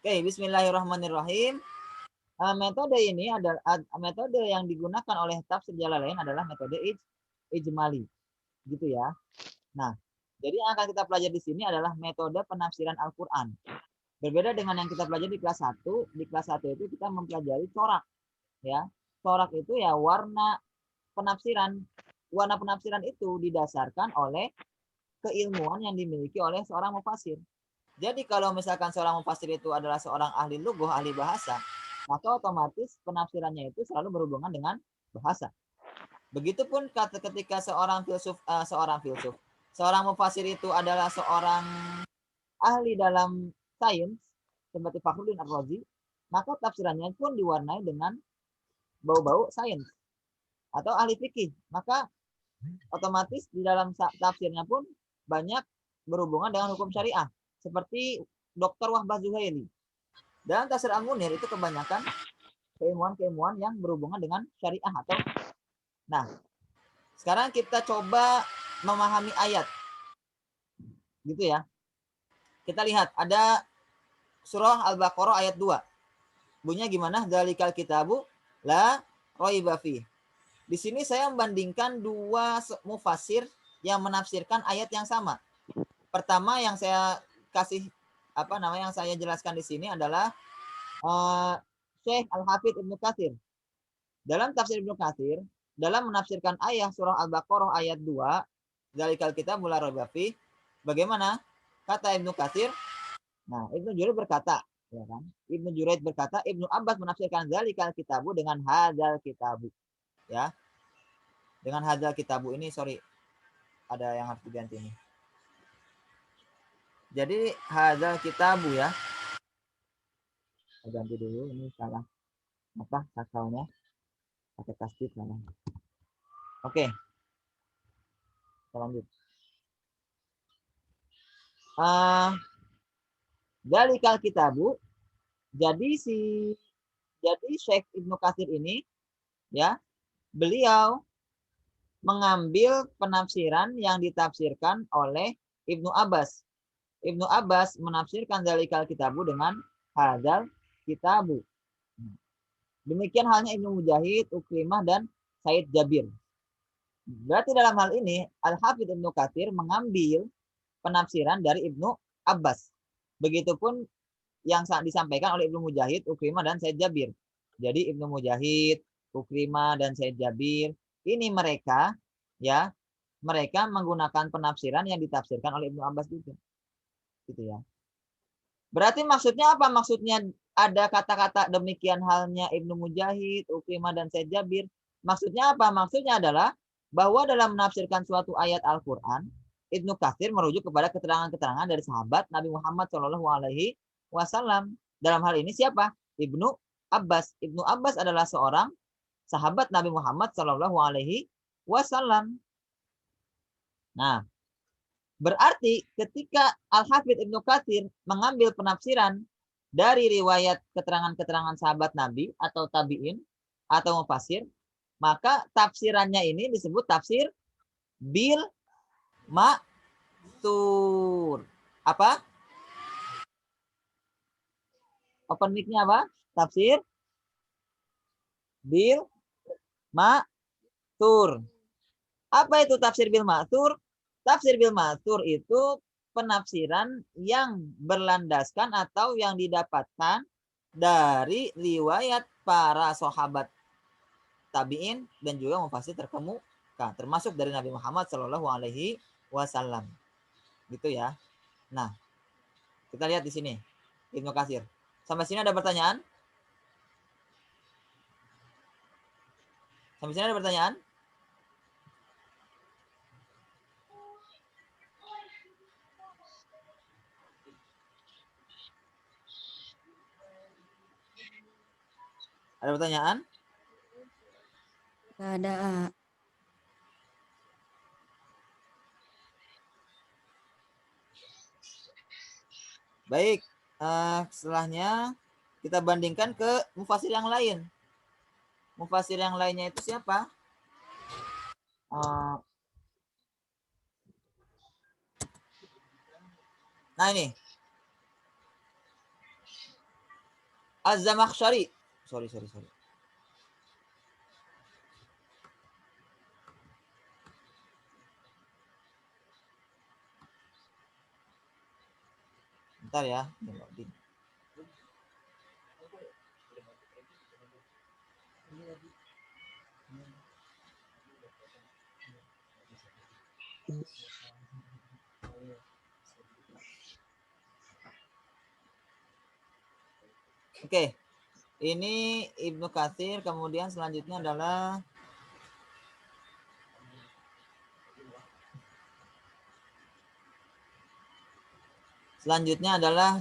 Oke, bismillahirrahmanirrahim. Metode ini adalah metode yang digunakan oleh tafsir Jalalain adalah metode ijmali, gitu ya. Nah, jadi yang akan kita pelajari di sini adalah metode penafsiran Al-Qur'an. Berbeda dengan yang kita pelajari di kelas 1, di kelas 1 itu kita mempelajari corak, ya. Corak itu ya warna penafsiran. Warna penafsiran itu didasarkan oleh keilmuan yang dimiliki oleh seorang mufasir. Jadi kalau misalkan seorang mufasir itu adalah seorang ahli lugah, ahli bahasa, maka otomatis penafsirannya itu selalu berhubungan dengan bahasa. Begitupun ketika seorang mufasir itu adalah seorang ahli dalam sains seperti Fakhruddin Ar-Razi, maka tafsirannya pun diwarnai dengan bau-bau sains atau ahli fikih. Maka otomatis di dalam tafsirnya pun banyak berhubungan dengan hukum syariah. Seperti Dr. Wahbah Zuhaili. Dalam tafsir Al-Munir itu kebanyakan keilmuan-keilmuan yang berhubungan dengan syariah atau. Nah, sekarang kita coba memahami ayat. Gitu ya. Kita lihat ada surah Al-Baqarah ayat 2. Bunyinya gimana? Dzalikal kitabu la raiba fi. Di sini saya membandingkan dua mufasir yang menafsirkan ayat yang sama. Pertama yang saya kasih yang saya jelaskan di sini adalah Syekh Al-Hafidz Ibnu Katsir. Dalam tafsir Ibnu Katsir, dalam menafsirkan ayat surah Al-Baqarah ayat 2, dzalikal kitabu la raiba fi, bagaimana? Kata Ibnu Katsir, nah Ibnu Juraid berkata, ya kan? Ibnu Juraid berkata, Ibnu Abbas menafsirkan dzalikal kitabu dengan hadzal kitabu. Ya. Dengan hadzal kitabu ini, sorry, ada yang harus diganti ini. Jadi hadzal kitabu ya. Saya ganti dulu, ini salah sakalnya pakai tasdid salah. Oke, kita lanjut. Dzalikal kitabu, jadi Syekh Ibnu Katsir ini ya, beliau mengambil penafsiran yang ditafsirkan oleh Ibnu Abbas. Ibnu Abbas menafsirkan dzalikal kitabu dengan hadzal kitabu. Demikian halnya Ibnu Mujahid, Ukrimah, dan Said Jabir. Berarti dalam hal ini Al-Hafidz Ibnu Katsir mengambil penafsiran dari Ibnu Abbas. Begitupun yang disampaikan oleh Ibnu Mujahid, Ukrimah, dan Said Jabir. Jadi Ibnu Mujahid, Ukrimah, dan Said Jabir ini mereka menggunakan penafsiran yang ditafsirkan oleh Ibnu Abbas juga. Gitu ya. Berarti maksudnya apa? Maksudnya ada kata-kata demikian halnya Ibnu Mujahid, Ukrimah, dan Said Jabir. Maksudnya apa? Maksudnya adalah bahwa dalam menafsirkan suatu ayat Al-Quran, Ibnu Katsir merujuk kepada keterangan-keterangan dari sahabat Nabi Muhammad SAW. Dalam hal ini siapa? Ibnu Abbas. Ibnu Abbas adalah seorang sahabat Nabi Muhammad SAW. Nah, berarti ketika Al-Hafidz Ibnu Katsir mengambil penafsiran dari riwayat keterangan-keterangan sahabat Nabi atau tabi'in atau mufasir, maka tafsirannya ini disebut tafsir bil ma'tsur. Apa? Open mic-nya apa? Tafsir bil ma'tsur. Apa itu tafsir bil ma'tsur? Tafsir bil ma'tsur itu penafsiran yang berlandaskan atau yang didapatkan dari riwayat para sahabat tabi'in dan juga mufasir terkemuka, termasuk dari Nabi Muhammad SAW. Gitu ya. Nah, kita lihat di sini Ibnu Katsir. Sampai sini ada pertanyaan? Sampai sini ada pertanyaan? Ada pertanyaan? Gak ada. Baik, setelahnya kita bandingkan ke mufasir yang lain. Mufasir yang lainnya itu siapa? Nah ini. Az-Zamakhsyari. Sorry. Bentar ya. Oke. Ini Ibnu Katsir, kemudian selanjutnya adalah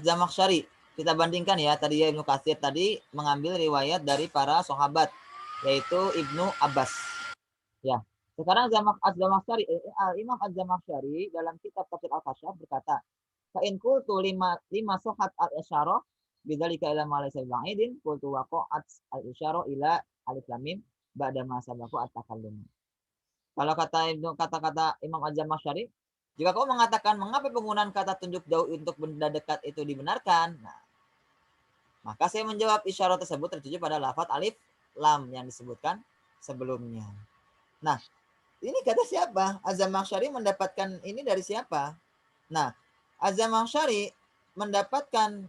Zamakhsyari. Kita bandingkan ya, tadi ya Ibnu Katsir tadi mengambil riwayat dari para sahabat, yaitu Ibnu Abbas. Ya. Sekarang Az-Zamakhsyari, Imam Az-Zamakhsyari dalam kitab Tafsir Al-Kasyaf berkata, fa in qultu lima sohat al-isyarah bidzalika ila ma laysa ba'idin qultu waqa'at al-isyarah ila alif lam mim ba'da ma sabaqa at-takallum. Kalau kata Imam Az-Zamakhsyari, jika kau mengatakan mengapa penggunaan kata tunjuk jauh untuk benda dekat itu dibenarkan, nah, maka saya menjawab isyarat tersebut tertuju pada lafaz alif lam yang disebutkan sebelumnya. Nah, ini kata siapa? Az-Zamakhsyari mendapatkan ini dari siapa? Nah, Az-Zamakhsyari mendapatkan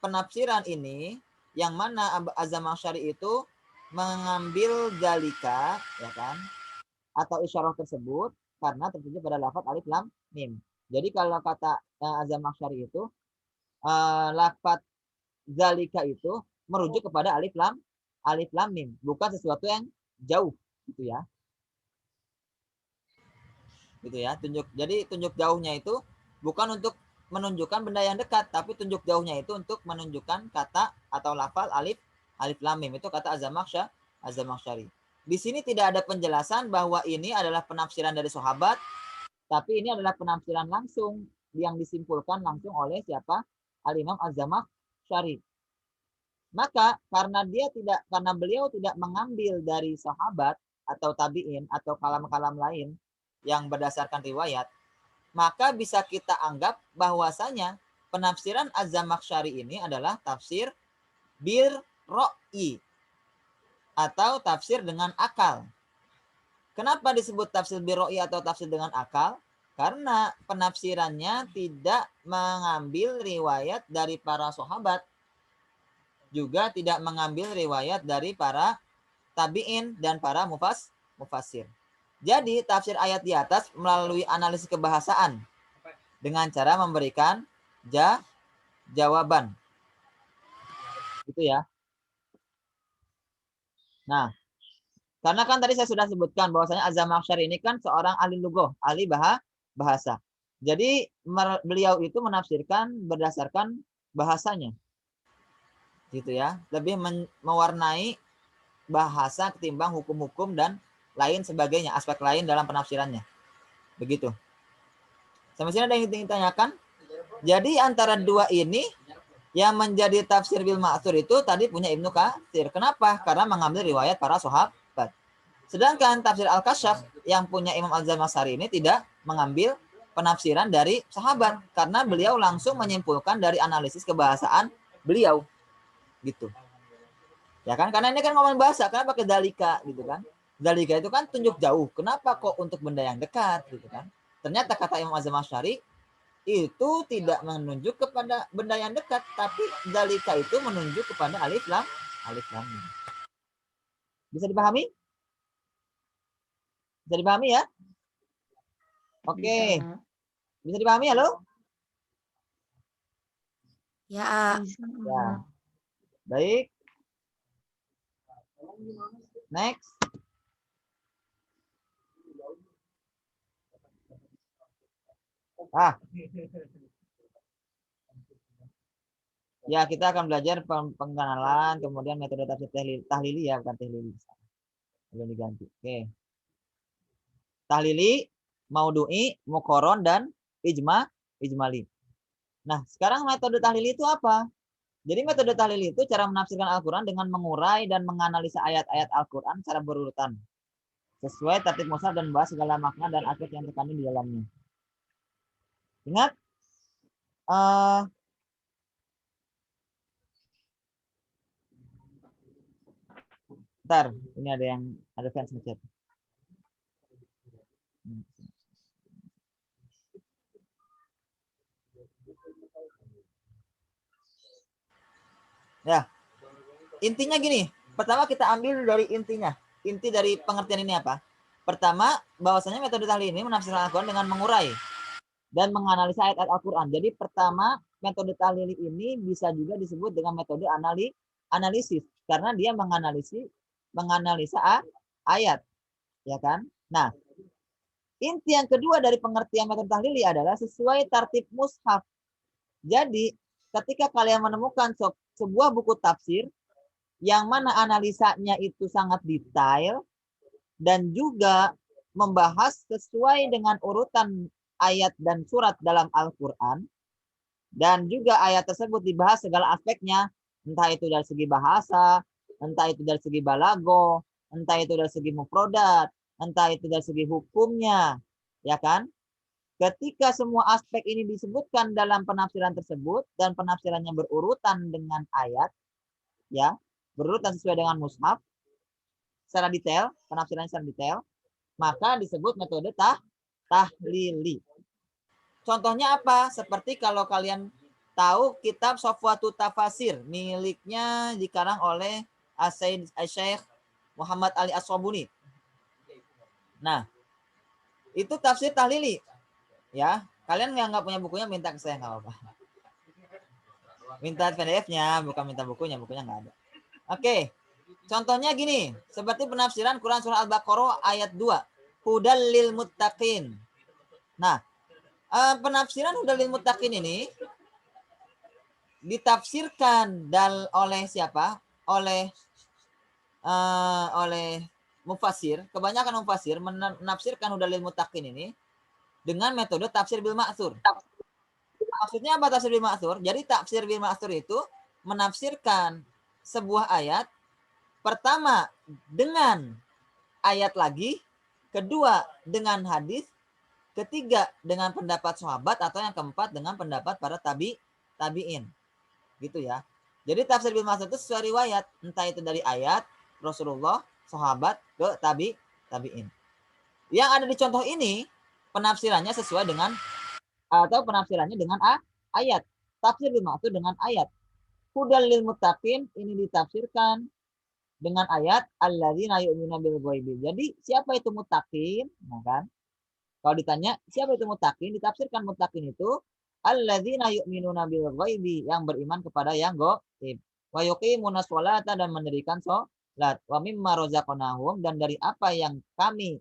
penafsiran ini yang mana Az-Zamakhsyari itu mengambil zalika, ya kan, atau isyarat tersebut karena tertuju pada lafaz alif lam mim. Jadi kalau kata Az-Zamakhsyari itu lafaz zalika itu merujuk kepada alif lam mim, bukan sesuatu yang jauh, gitu ya. Gitu ya. Jadi tunjuk jauhnya itu bukan untuk menunjukkan benda yang dekat, tapi tunjuk jauhnya itu untuk menunjukkan kata atau lafal alif lam mim. Itu kata Az-Zamakhsyari. Di sini tidak ada penjelasan bahwa ini adalah penafsiran dari sahabat, tapi ini adalah penafsiran langsung yang disimpulkan langsung oleh siapa? Al-Imam Az-Zamakhsyari. Maka karena beliau tidak mengambil dari sahabat atau tabi'in atau kalam-kalam lain yang berdasarkan riwayat, maka bisa kita anggap bahwasanya penafsiran Az-Zamakhsyari ini adalah tafsir bir ro'i atau tafsir dengan akal. Kenapa disebut tafsir bir ro'i atau tafsir dengan akal? Karena penafsirannya tidak mengambil riwayat dari para sahabat, juga tidak mengambil riwayat dari para tabi'in dan para mufassir. Jadi tafsir ayat di atas melalui analisis kebahasaan dengan cara memberikan jawaban. Gitu ya. Nah, karena kan tadi saya sudah sebutkan bahwasanya Az-Zamakhsyari ini kan seorang ahli lugah, ahli bahasa. Jadi beliau itu menafsirkan berdasarkan bahasanya. Gitu ya. Lebih mewarnai bahasa ketimbang hukum-hukum dan lain sebagainya, aspek lain dalam penafsirannya. Begitu. Sampai sini ada yang ingin ditanyakan? Jadi antara dua ini yang menjadi tafsir bil ma'thur itu tadi punya Ibnu Katsir. Kenapa? Karena mengambil riwayat para sahabat. Sedangkan tafsir Al-Kasyaf yang punya Imam Az-Zamakhsyari ini tidak mengambil penafsiran dari sahabat karena beliau langsung menyimpulkan dari analisis kebahasaan beliau. Gitu. Ya kan? Karena ini kan ngomong bahasa, karena pakai dalika gitu kan. Dalika itu kan tunjuk jauh. Kenapa kok untuk benda yang dekat gitu kan? Ternyata kata Imam Az-Zamakhsyari itu tidak menunjuk kepada benda yang dekat, tapi dalika itu menunjuk kepada alif lam mim. Bisa dipahami? Bisa dipahami ya? Oke. Bisa dipahami ya lo? Ya. Ya. Baik. Next. Ya, kita akan belajar pengenalan, kemudian metode tafsir tahlili ya, bukan tahlili. Belum diganti. Oke. Tahlili, maudu'i, muqaron, dan ijmali. Nah, sekarang metode tahlili itu apa? Jadi metode tahlili itu cara menafsirkan Al-Quran dengan mengurai dan menganalisa ayat-ayat Al-Quran secara berurutan. Sesuai tertib mushaf dan membahas segala makna dan aspek yang terkandung di dalamnya. Ingat, Ntar, ini ada fans ngechat. Ya, intinya gini. Pertama kita ambil dari intinya. Inti dari pengertian ini apa? Pertama, bahwasanya metode tahlil ini menafsirkan Al-Quran dengan mengurai dan menganalisa ayat-ayat Al-Quran. Jadi pertama, metode tahlil ini bisa juga disebut dengan metode analisis karena dia menganalisa ayat, ya kan? Nah, inti yang kedua dari pengertian metode tahlili adalah sesuai tertib mushaf. Jadi, ketika kalian menemukan sebuah buku tafsir yang mana analisanya itu sangat detail dan juga membahas sesuai dengan urutan ayat dan surat dalam Al-Quran, dan juga ayat tersebut dibahas segala aspeknya, entah itu dari segi bahasa, entah itu dari segi balago, entah itu dari segi mufrodat, entah itu dari segi hukumnya, ya kan? Ketika semua aspek ini disebutkan dalam penafsiran tersebut dan penafsirannya berurutan dengan ayat, ya, berurutan sesuai dengan mushaf secara detail, penafsirannya secara detail, maka disebut metode tahlili. Contohnya apa? Seperti kalau kalian tahu kitab Safwatu Tafasir miliknya dikarang oleh Syekh Muhammad Ali As-Sobuni. Nah, itu tafsir tahlili. Ya, kalian yang nggak punya bukunya minta ke saya nggak apa-apa. Minta PDF-nya, bukan minta bukunya nggak ada. Oke, contohnya gini, seperti penafsiran Quran surah Al-Baqarah ayat 2, hudal lil muttaqin. Nah, penafsiran hudal lil muttaqin ini ditafsirkan oleh siapa? Oleh mufasir, kebanyakan mufasir menafsirkan hudal lil muttaqin ini dengan metode tafsir bil ma'tsur. Maksudnya apa tafsir bil ma'tsur? Jadi tafsir bil ma'tsur itu menafsirkan sebuah ayat pertama dengan ayat lagi, kedua dengan hadis, ketiga dengan pendapat sahabat, atau yang keempat dengan pendapat para tabi'in. Gitu ya. Jadi tafsir bil ma'tsur itu sesuai riwayat, entah itu dari ayat Rasulullah, sahabat ke tabi'in. Yang ada di contoh ini penafsirannya sesuai dengan atau penafsirannya dengan ayat. Tafsir bil ma'tsur dengan ayat. Hudal lil muttaqin ini ditafsirkan dengan ayat alladzina yu'minuna bil ghaibi. Jadi siapa itu muttaqin? Nah kan? Kalau ditanya siapa itu muttaqin, ditafsirkan muttaqin itu alladzina yu'minuna bil ghaibi, yang beriman kepada yang gaib. Wa yuqimuna sholata, dan mendirikan salat. Wa mimma razaqnahum, dan dari apa yang kami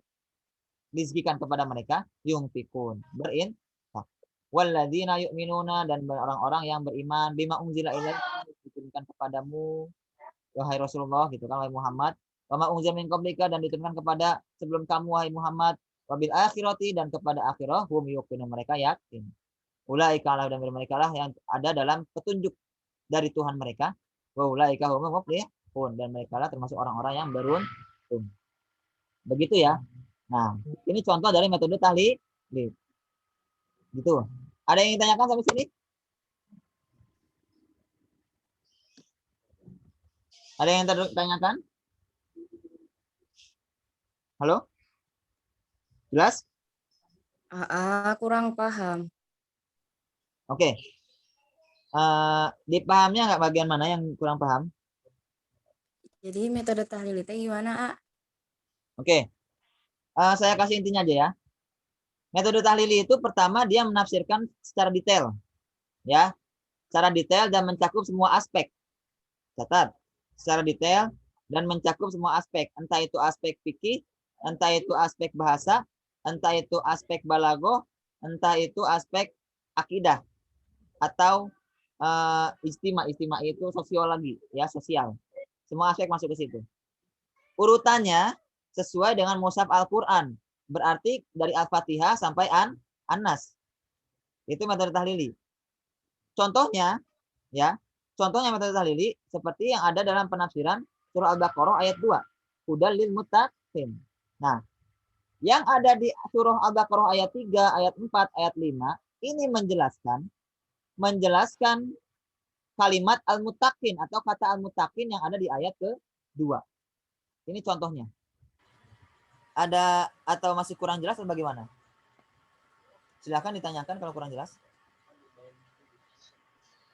rizkikan kepada mereka, yunfikun, berinfak. Walladzina yu'minuna, dan orang-orang yang beriman bima unzila ilaika, diturunkan kepadamu wahai Rasulullah, gitu kan, wahai Muhammad, wa ma unzila min qablika, dan diturunkan kepada sebelum kamu wahai Muhammad, wabil akhirati, dan kepada akhirah, hum yuqinu, mereka yakin. Ulaika Allah, dan mereka lah yang ada dalam petunjuk dari Tuhan mereka, wa ulaika humul muflihun, dan mereka lah termasuk orang-orang yang beruntung. Begitu ya. Nah, ini contoh dari metode tahlil. Gitu. Ada yang ditanyakan sampai sini? Ada yang ditanyakan? Halo? Jelas? Kurang paham. Oke. Dipahamnya nggak bagian mana yang kurang paham? Jadi metode tahlil itu gimana, Oke. Saya kasih intinya aja ya. Metode tahlili itu pertama dia menafsirkan secara detail. Ya. Secara detail dan mencakup semua aspek. Catat. Secara detail dan mencakup semua aspek. Entah itu aspek fikih, entah itu aspek bahasa, entah itu aspek balago, entah itu aspek akidah, atau istimewa itu sosiologi, ya, sosial. Semua aspek masuk ke situ. Urutannya sesuai dengan mushaf Al-Quran. Berarti dari Al-Fatihah sampai An-Nas. Itu metode tahlili. Contohnya, ya, contohnya metode tahlili seperti yang ada dalam penafsiran surah Al-Baqarah ayat 2. Hudal lil muttaqin. Nah, yang ada di surah Al-Baqarah ayat 3, ayat 4, ayat 5, ini menjelaskan kalimat al-muttaqin atau kata al-muttaqin yang ada di ayat ke-2. Ini contohnya. Ada atau masih kurang jelas atau bagaimana? Silahkan ditanyakan kalau kurang jelas.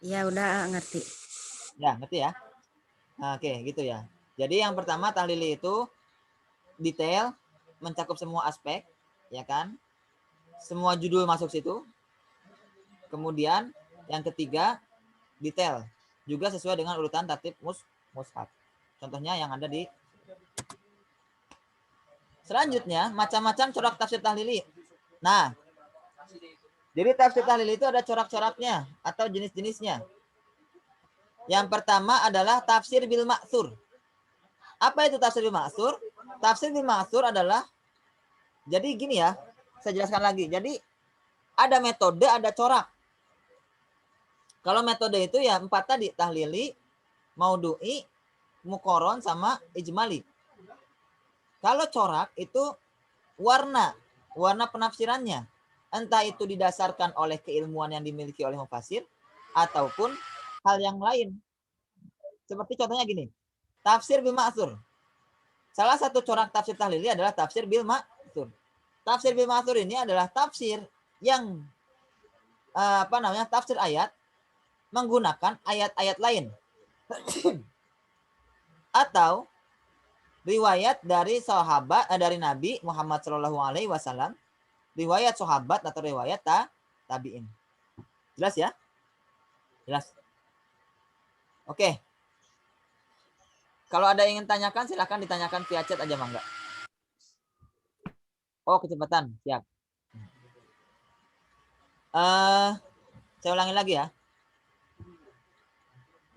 Iya, udah ngerti. Ya, ngerti ya? Nah, oke, gitu ya. Jadi yang pertama tahlili itu detail, mencakup semua aspek, ya kan? Semua judul masuk situ. Kemudian yang ketiga detail, juga sesuai dengan urutan tertib mushaf. Contohnya yang ada di selanjutnya macam-macam corak tafsir tahlili. Nah, jadi tafsir tahlili itu ada corak-coraknya atau jenis-jenisnya. Yang pertama adalah tafsir bil ma'thur. Apa itu tafsir bil ma'thur? Tafsir bil ma'thur adalah, jadi gini ya, saya jelaskan lagi. Jadi ada metode, ada corak. Kalau metode itu ya 4 tadi, tahlili, maudu'i, mukoron, sama ijmali. Kalau corak itu warna penafsirannya. Entah itu didasarkan oleh keilmuan yang dimiliki oleh mufasir, ataupun hal yang lain. Seperti contohnya gini, tafsir bil ma'thur. Salah satu corak tafsir tahlili adalah tafsir bil ma'thur. Tafsir bil ma'thur ini adalah tafsir yang tafsir ayat menggunakan ayat-ayat lain atau riwayat dari sahabat dari Nabi Muhammad Shallallahu Alaihi Wasallam, riwayat sahabat atau riwayat tabiin. Jelas ya? Jelas. Oke. Kalau ada yang ingin tanyakan, silahkan ditanyakan via chat aja, Mangga. Oh, kecepatan. Siap. Saya ulangi lagi ya.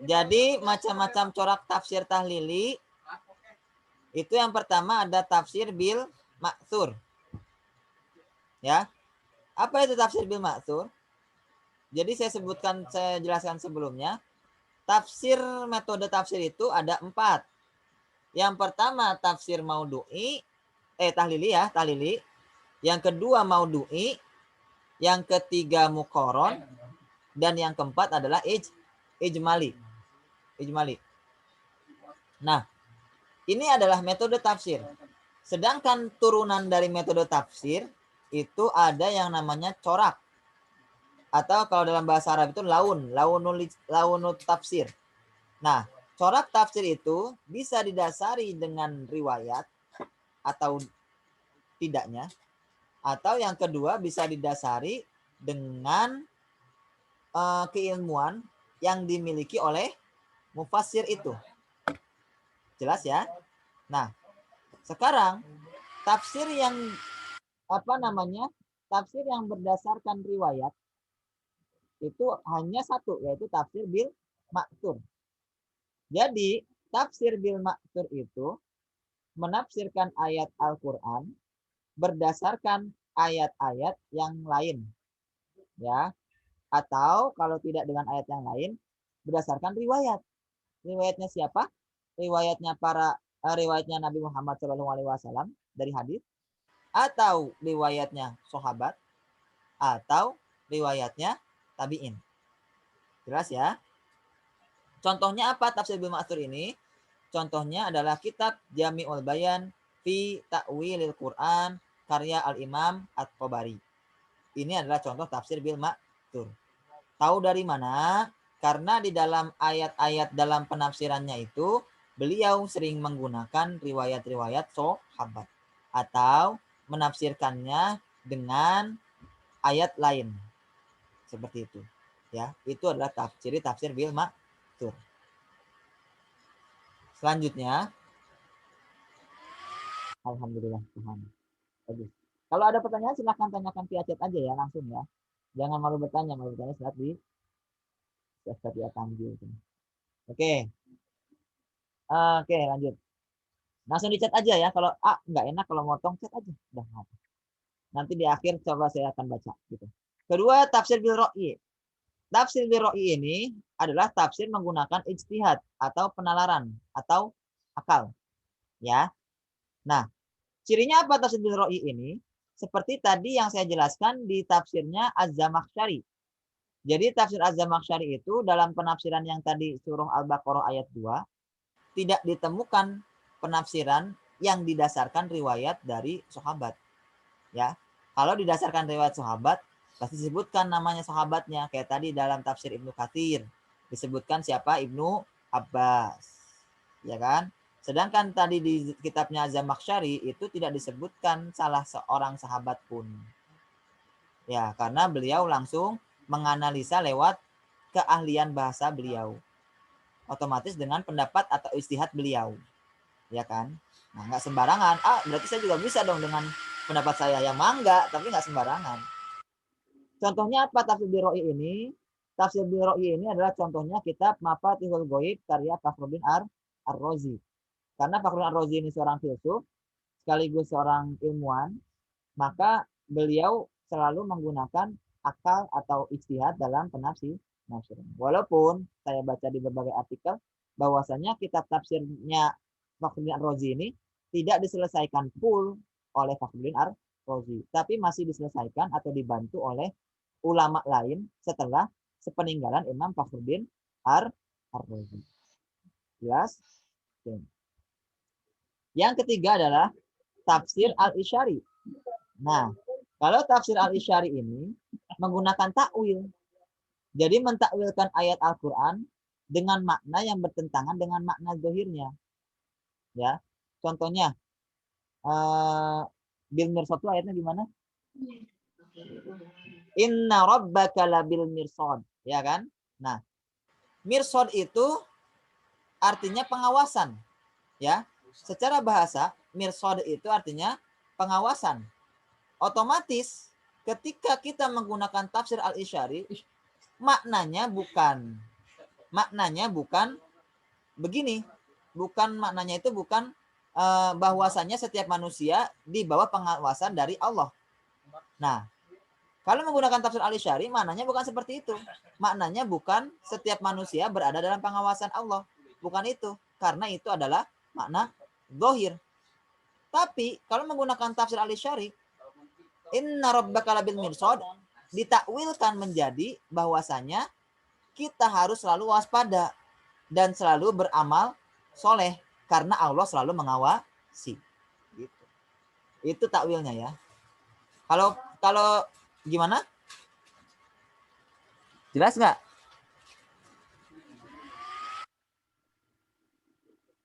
Jadi macam-macam corak tafsir tahlili. Itu yang pertama ada tafsir bil ma'thur. Ya. Apa itu tafsir bil ma'thur? Jadi saya jelaskan sebelumnya. Tafsir, metode tafsir itu ada 4. Yang pertama tafsir maudu'i, tahlili. Yang kedua maudu'i, yang ketiga muqaron, dan yang keempat adalah ijmali. Nah, ini adalah metode tafsir. Sedangkan turunan dari metode tafsir itu ada yang namanya corak. Atau kalau dalam bahasa Arab itu launul tafsir. Nah, corak tafsir itu bisa didasari dengan riwayat atau tidaknya. Atau yang kedua bisa didasari dengan keilmuan yang dimiliki oleh mufassir itu. Jelas ya? Nah, sekarang tafsir yang tafsir yang berdasarkan riwayat itu hanya satu, yaitu tafsir bil ma'thur. Jadi tafsir bil ma'thur itu menafsirkan ayat Al-Quran berdasarkan ayat-ayat yang lain, ya. Atau kalau tidak dengan ayat yang lain, berdasarkan riwayat. Riwayatnya siapa? Riwayatnya Nabi Muhammad SAW dari hadis, atau riwayatnya sahabat, atau riwayatnya tabiin. Jelas ya? Contohnya apa tafsir bil ma'thur ini? Contohnya adalah kitab Jami'ul Bayan fi Ta'wilil Quran karya Al-Imam At-Tabari. Ini adalah contoh tafsir bil ma'thur. Tahu dari mana? Karena di dalam ayat-ayat dalam penafsirannya itu beliau sering menggunakan riwayat-riwayat sahabat atau menafsirkannya dengan ayat lain. Seperti itu. Ya, itu adalah tafsir bil ma'thur. Selanjutnya, alhamdulillah Tuhan. Bagus. Kalau ada pertanyaan silahkan tanyakan via chat aja ya, langsung ya. Jangan malu bertanya saat di dia panggil. Oke. Oke, lanjut. Langsung di chat aja ya. Kalau nggak enak kalau motong, chat aja. Udah. Nanti di akhir coba saya akan baca gitu. Kedua, tafsir bil ro'i. Tafsir bil ro'i ini adalah tafsir menggunakan ijtihad atau penalaran atau akal. Ya. Nah, cirinya apa tafsir bil ro'i ini? Seperti tadi yang saya jelaskan di tafsirnya Az-Zamakhsyari. Jadi tafsir Az-Zamakhsyari itu dalam penafsiran yang tadi surah Al-Baqarah ayat 2 tidak ditemukan penafsiran yang didasarkan riwayat dari sahabat. Ya, kalau didasarkan riwayat sahabat pasti disebutkan namanya sahabatnya. Kayak tadi dalam tafsir Ibnu Katsir disebutkan siapa, Ibnu Abbas, ya kan? Sedangkan tadi di kitabnya Zamakhsyari itu tidak disebutkan salah seorang sahabat pun. Ya, karena beliau langsung menganalisa lewat keahlian bahasa beliau. Otomatis dengan pendapat atau ijtihad beliau. Ya kan? Nah, nggak sembarangan. Berarti saya juga bisa dong dengan pendapat saya. Ya mangga, tapi nggak sembarangan. Contohnya apa tafsir Biroi ini? Tafsir Biroi ini adalah contohnya kitab Mafatihul Ghaib karya Fakhruddin Ar-Razi. Karena Fakhruddin Ar-Razi ini seorang filsuf sekaligus seorang ilmuwan, maka beliau selalu menggunakan akal atau ijtihad dalam penafsiran. Walaupun saya baca di berbagai artikel bahwasanya kitab tafsirnya Fakhruddin Ar-Razi ini tidak diselesaikan full oleh Fakhruddin Ar-Razi, tapi masih diselesaikan atau dibantu oleh ulama lain setelah sepeninggalan Imam Fakhruddin Ar-Razi. Jelas? Oke. Yang ketiga adalah tafsir Al-Isyari. Nah, kalau tafsir Al-Isyari ini menggunakan takwil. Jadi mentakwilkan ayat Al-Quran dengan makna yang bertentangan dengan makna zahirnya. Ya, contohnya bil mirsad itu ayatnya gimana? Inna rabbaka labil mirsad, ya kan? Nah, mirsad itu artinya pengawasan, ya. Secara bahasa, mirsad itu artinya pengawasan. Otomatis ketika kita menggunakan tafsir Al-Isyari, maknanya bukan begini. Maknanya itu bukan bahwasanya setiap manusia di bawah pengawasan dari Allah. Nah, kalau menggunakan tafsir Al-Isyari, maknanya bukan seperti itu. Maknanya bukan setiap manusia berada dalam pengawasan Allah. Bukan itu. Karena itu adalah makna zahir. Tapi kalau menggunakan tafsir Al-Isyari, inna rabbaka labil mirsad, ditakwilkan menjadi bahwasanya kita harus selalu waspada dan selalu beramal soleh karena Allah selalu mengawasi. Gitu. Itu takwilnya ya. Kalau gimana? Jelas nggak?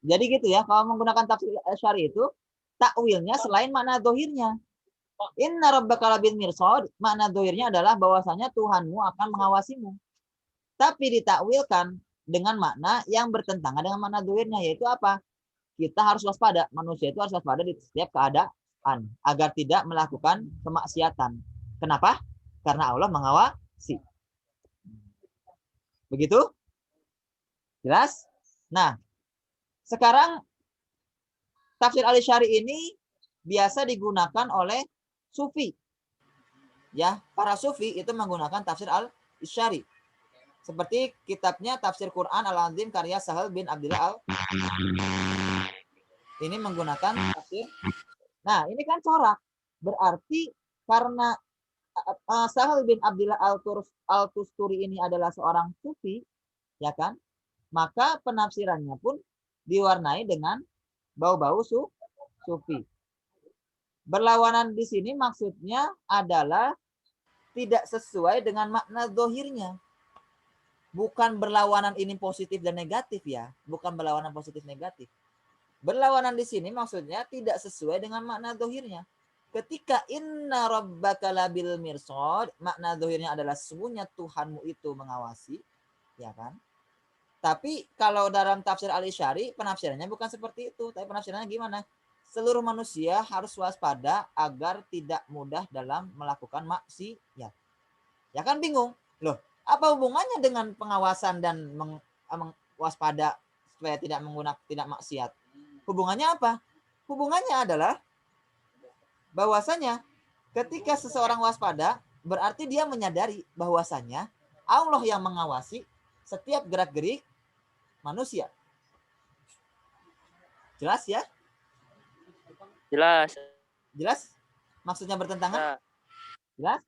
Jadi gitu ya, kalau menggunakan tafsir syari itu, takwilnya selain makna dohirnya. Inna rabbaka labil mirsad, makna dohirnya adalah bahwasanya Tuhanmu akan mengawasimu. Tapi ditakwilkan dengan makna yang bertentangan dengan makna dohirnya, yaitu apa? Kita harus waspada. Manusia itu harus waspada di setiap keadaan agar tidak melakukan kemaksiatan. Kenapa? Karena Allah mengawasi. Begitu? Jelas? Nah, sekarang tafsir Al-Isyari ini biasa digunakan oleh sufi. Ya, para sufi itu menggunakan tafsir Al-Isyari. Seperti kitabnya Tafsir Quran Al-Azim karya Sahal bin Abdillah Al. Ini menggunakan tafsir. Nah, ini kan corak. Berarti karena Sahal bin Abdillah Al-Tusturi ini adalah seorang sufi, ya kan? Maka penafsirannya pun diwarnai dengan bau-bau sufi. Berlawanan di sini maksudnya adalah tidak sesuai dengan makna zahirnya. Bukan berlawanan ini positif dan negatif ya, bukan berlawanan positif negatif. Berlawanan di sini maksudnya tidak sesuai dengan makna zahirnya. Ketika inna rabbaka labil mirsad, makna zahirnya adalah sesungguhnya Tuhanmu itu mengawasi, ya kan? Tapi kalau dalam tafsir Al-Isyari, penafsirannya bukan seperti itu. Tapi penafsirannya gimana? Seluruh manusia harus waspada agar tidak mudah dalam melakukan maksiat. Ya kan bingung? Loh, apa hubungannya dengan pengawasan dan waspada supaya tidak maksiat? Hubungannya apa? Hubungannya adalah bahwasanya ketika seseorang waspada, berarti dia menyadari bahwasanya Allah yang mengawasi setiap gerak-gerik manusia. Jelas ya? Jelas. Jelas? Maksudnya bertentangan? Jelas?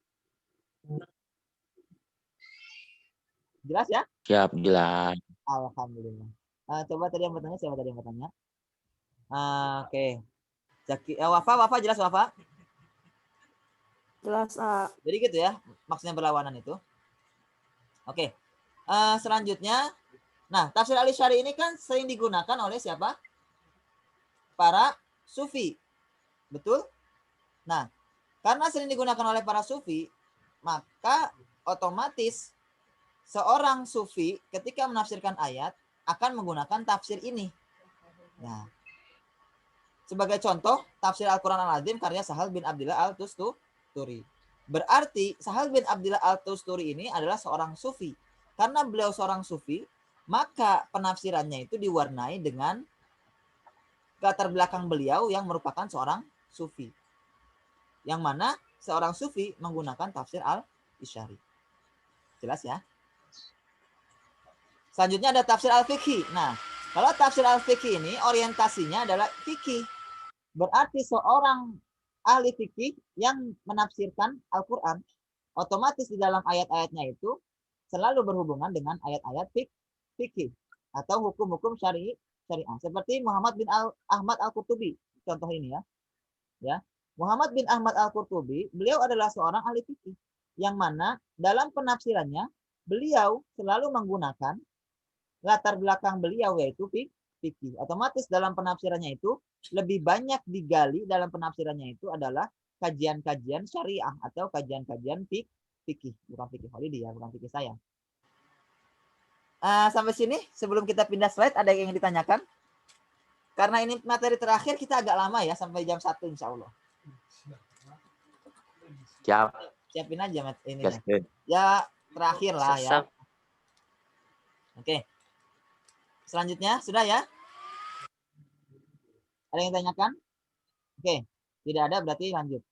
Jelas ya? Siap, jelas. Alhamdulillah. Coba tadi yang bertanya, siapa tadi yang bertanya? Oke. Wafa jelas Wafa? Jelas, Jadi gitu ya, maksudnya berlawanan itu. Oke. Selanjutnya, nah tafsir al-Isyari ini kan sering digunakan oleh siapa? Para sufi. Betul? Nah, karena sering digunakan oleh para sufi, maka otomatis seorang sufi ketika menafsirkan ayat akan menggunakan tafsir ini. Nah, sebagai contoh, tafsir Al-Quran Al-Azim karya Sahal bin Abdillah Al-Tusturi. Berarti Sahal bin Abdillah Al-Tusturi ini adalah seorang sufi. Karena beliau seorang sufi, maka penafsirannya itu diwarnai dengan latar belakang beliau yang merupakan seorang sufi. Yang mana seorang sufi menggunakan tafsir al-Isyari. Jelas ya? Selanjutnya ada tafsir al-Fiqhi. Nah, kalau tafsir al-Fiqhi ini orientasinya adalah fikih. Berarti seorang ahli fikih yang menafsirkan Al-Quran, otomatis di dalam ayat-ayatnya itu selalu berhubungan dengan ayat-ayat fikih atau hukum-hukum syariah. Seperti Muhammad bin Ahmad Al-Qurtubi. Contoh ini ya. Muhammad bin Ahmad Al-Qurtubi, beliau adalah seorang ahli fikih yang mana dalam penafsirannya beliau selalu menggunakan latar belakang beliau yaitu fikih. Otomatis dalam penafsirannya itu lebih banyak digali dalam penafsirannya itu adalah kajian-kajian syariah atau kajian-kajian fikih, bukan fikih Khalidi ya, bukan fikih saya. Sampai sini sebelum kita pindah slide ada yang ditanyakan? Karena ini materi terakhir kita agak lama ya sampai jam 1 insya Allah. Siap. Siapin aja ini. Yes, ya terakhir lah ya. Oke. Selanjutnya sudah ya? Ada yang tanyakan? Oke. Tidak ada berarti lanjut.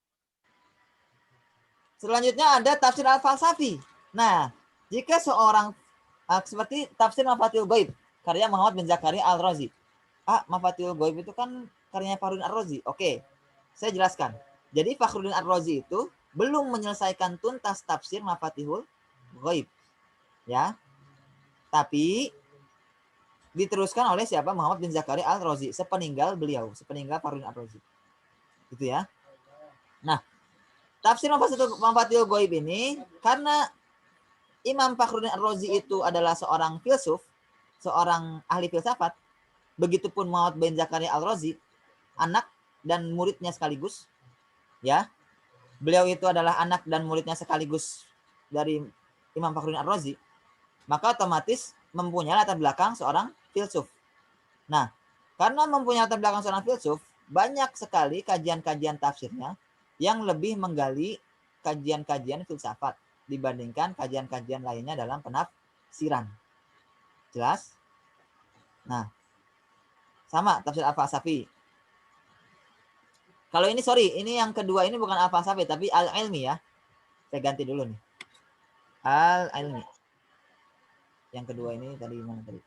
Selanjutnya ada tafsir al-falsafi. Nah, jika seorang seperti tafsir Mafatihul Ghaib karya Muhammad bin Zakaria Al-Razi. Mafatihul Ghaib itu kan karyanya Fakhruddin Ar-Razi. Oke. Saya jelaskan. Jadi Fakhruddin Ar-Razi itu belum menyelesaikan tuntas tafsir Mafatihul Ghaib. Ya. Tapi diteruskan oleh siapa? Muhammad bin Zakaria Al-Razi sepeninggal beliau, sepeninggal Fakhruddin Ar-Razi. Gitu ya. Nah, tafsir Mafatihul Ghaib ini karena Imam Fakhruddin Ar-Razi itu adalah seorang filsuf, seorang ahli filsafat. Begitupun Muhammad bin Zakaria Al-Razi, anak dan muridnya sekaligus. Ya. Beliau itu adalah anak dan muridnya sekaligus dari Imam Fakhruddin Ar-Razi. Maka otomatis mempunyai latar belakang seorang filsuf. Nah, karena mempunyai latar belakang seorang filsuf, banyak sekali kajian-kajian tafsirnya yang lebih menggali kajian-kajian filsafat dibandingkan kajian-kajian lainnya dalam penafsiran. Jelas? Nah, sama tafsir al-falsafi. Kalau ini ini yang kedua ini bukan al-falsafi tapi al-ilmi ya. Saya ganti dulu nih. Al-ilmi. Yang kedua ini tadi mana tadi?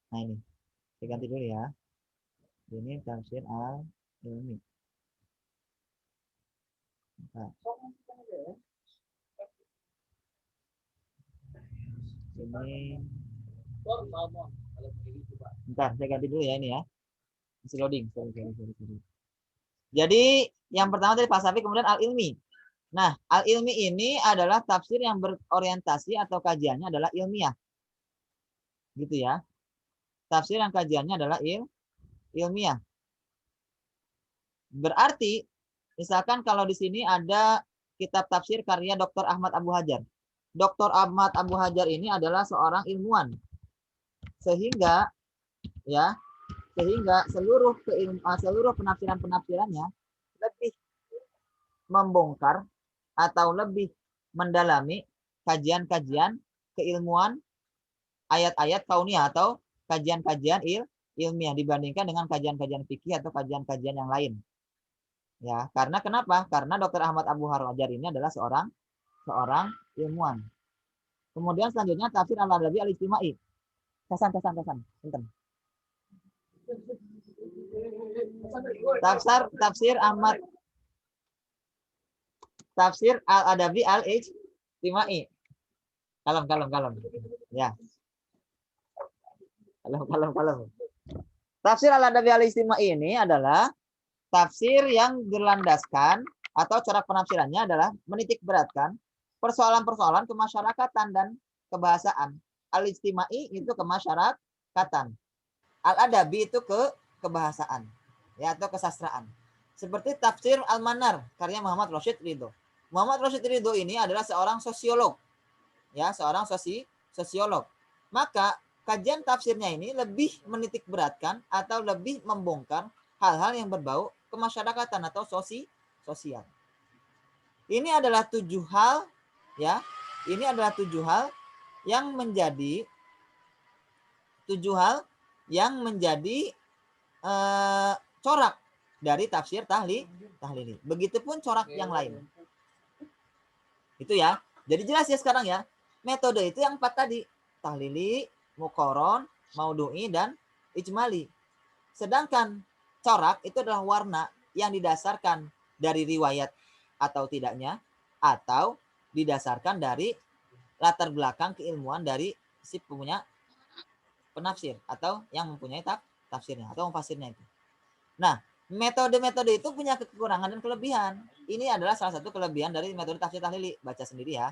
Nah ini. Saya ganti dulu ya. Ini tafsir al-ilmi. Nah. Ini bentar, saya ganti dulu ya ini ya. Masih loading. Sorry. Jadi yang pertama tadi falsafi, kemudian al-ilmi. Nah, al-ilmi ini adalah tafsir yang berorientasi atau kajiannya adalah ilmiah. Gitu ya. Tafsir yang kajiannya adalah ilmiah. Berarti misalkan kalau di sini ada kitab tafsir karya Dr. Ahmad Abu Hajar. Dr. Ahmad Abu Hajar ini adalah seorang ilmuwan. Sehingga seluruh penafsiran-penafsirannya lebih membongkar atau lebih mendalami kajian-kajian keilmuan ayat-ayat kauniyah atau kajian-kajian ilmiah dibandingkan dengan kajian-kajian fikih atau kajian-kajian yang lain. Ya, karena kenapa? Karena Dr. Ahmad Abu Hajar ini adalah seorang ilmuwan. Kemudian selanjutnya tafsir al-Adabi al-Ijtimai. Tasan. Tafsir Ahmad tafsir al-Adabi al-Ijtimai. Kalem. Ya. Kalem. Tafsir al-adabi al-istima'i ini adalah tafsir yang berlandaskan atau cara penafsirannya adalah menitik beratkan persoalan-persoalan kemasyarakatan dan kebahasaan. Al-istima'i itu kemasyarakatan. Al-adabi itu kebahasaan, ya, atau kesastraan. Seperti tafsir Al-Manar karya Muhammad Rashid Ridho. Muhammad Rashid Ridho ini adalah seorang sosiolog, ya, seorang sosiolog. Maka kajian tafsirnya ini lebih menitik beratkan atau lebih membongkar hal-hal yang berbau kemasyarakatan atau sosial. Ini adalah 7 hal, ya. Ini adalah 7 hal yang menjadi 7 hal yang menjadi corak dari tafsir tahlili. Begitupun corak yang lain. Itu ya. Jadi jelas ya sekarang ya. Metode itu yang 4 tadi. Tahlili, muqaron, maudu'i, dan ijmali. Sedangkan corak itu adalah warna yang didasarkan dari riwayat atau tidaknya, atau didasarkan dari latar belakang keilmuan dari si punya penafsir atau yang mempunyai tafsirnya atau mufasirnya itu. Nah, metode-metode itu punya kekurangan dan kelebihan. Ini adalah salah satu kelebihan dari metode tafsir tahlili. Baca sendiri ya.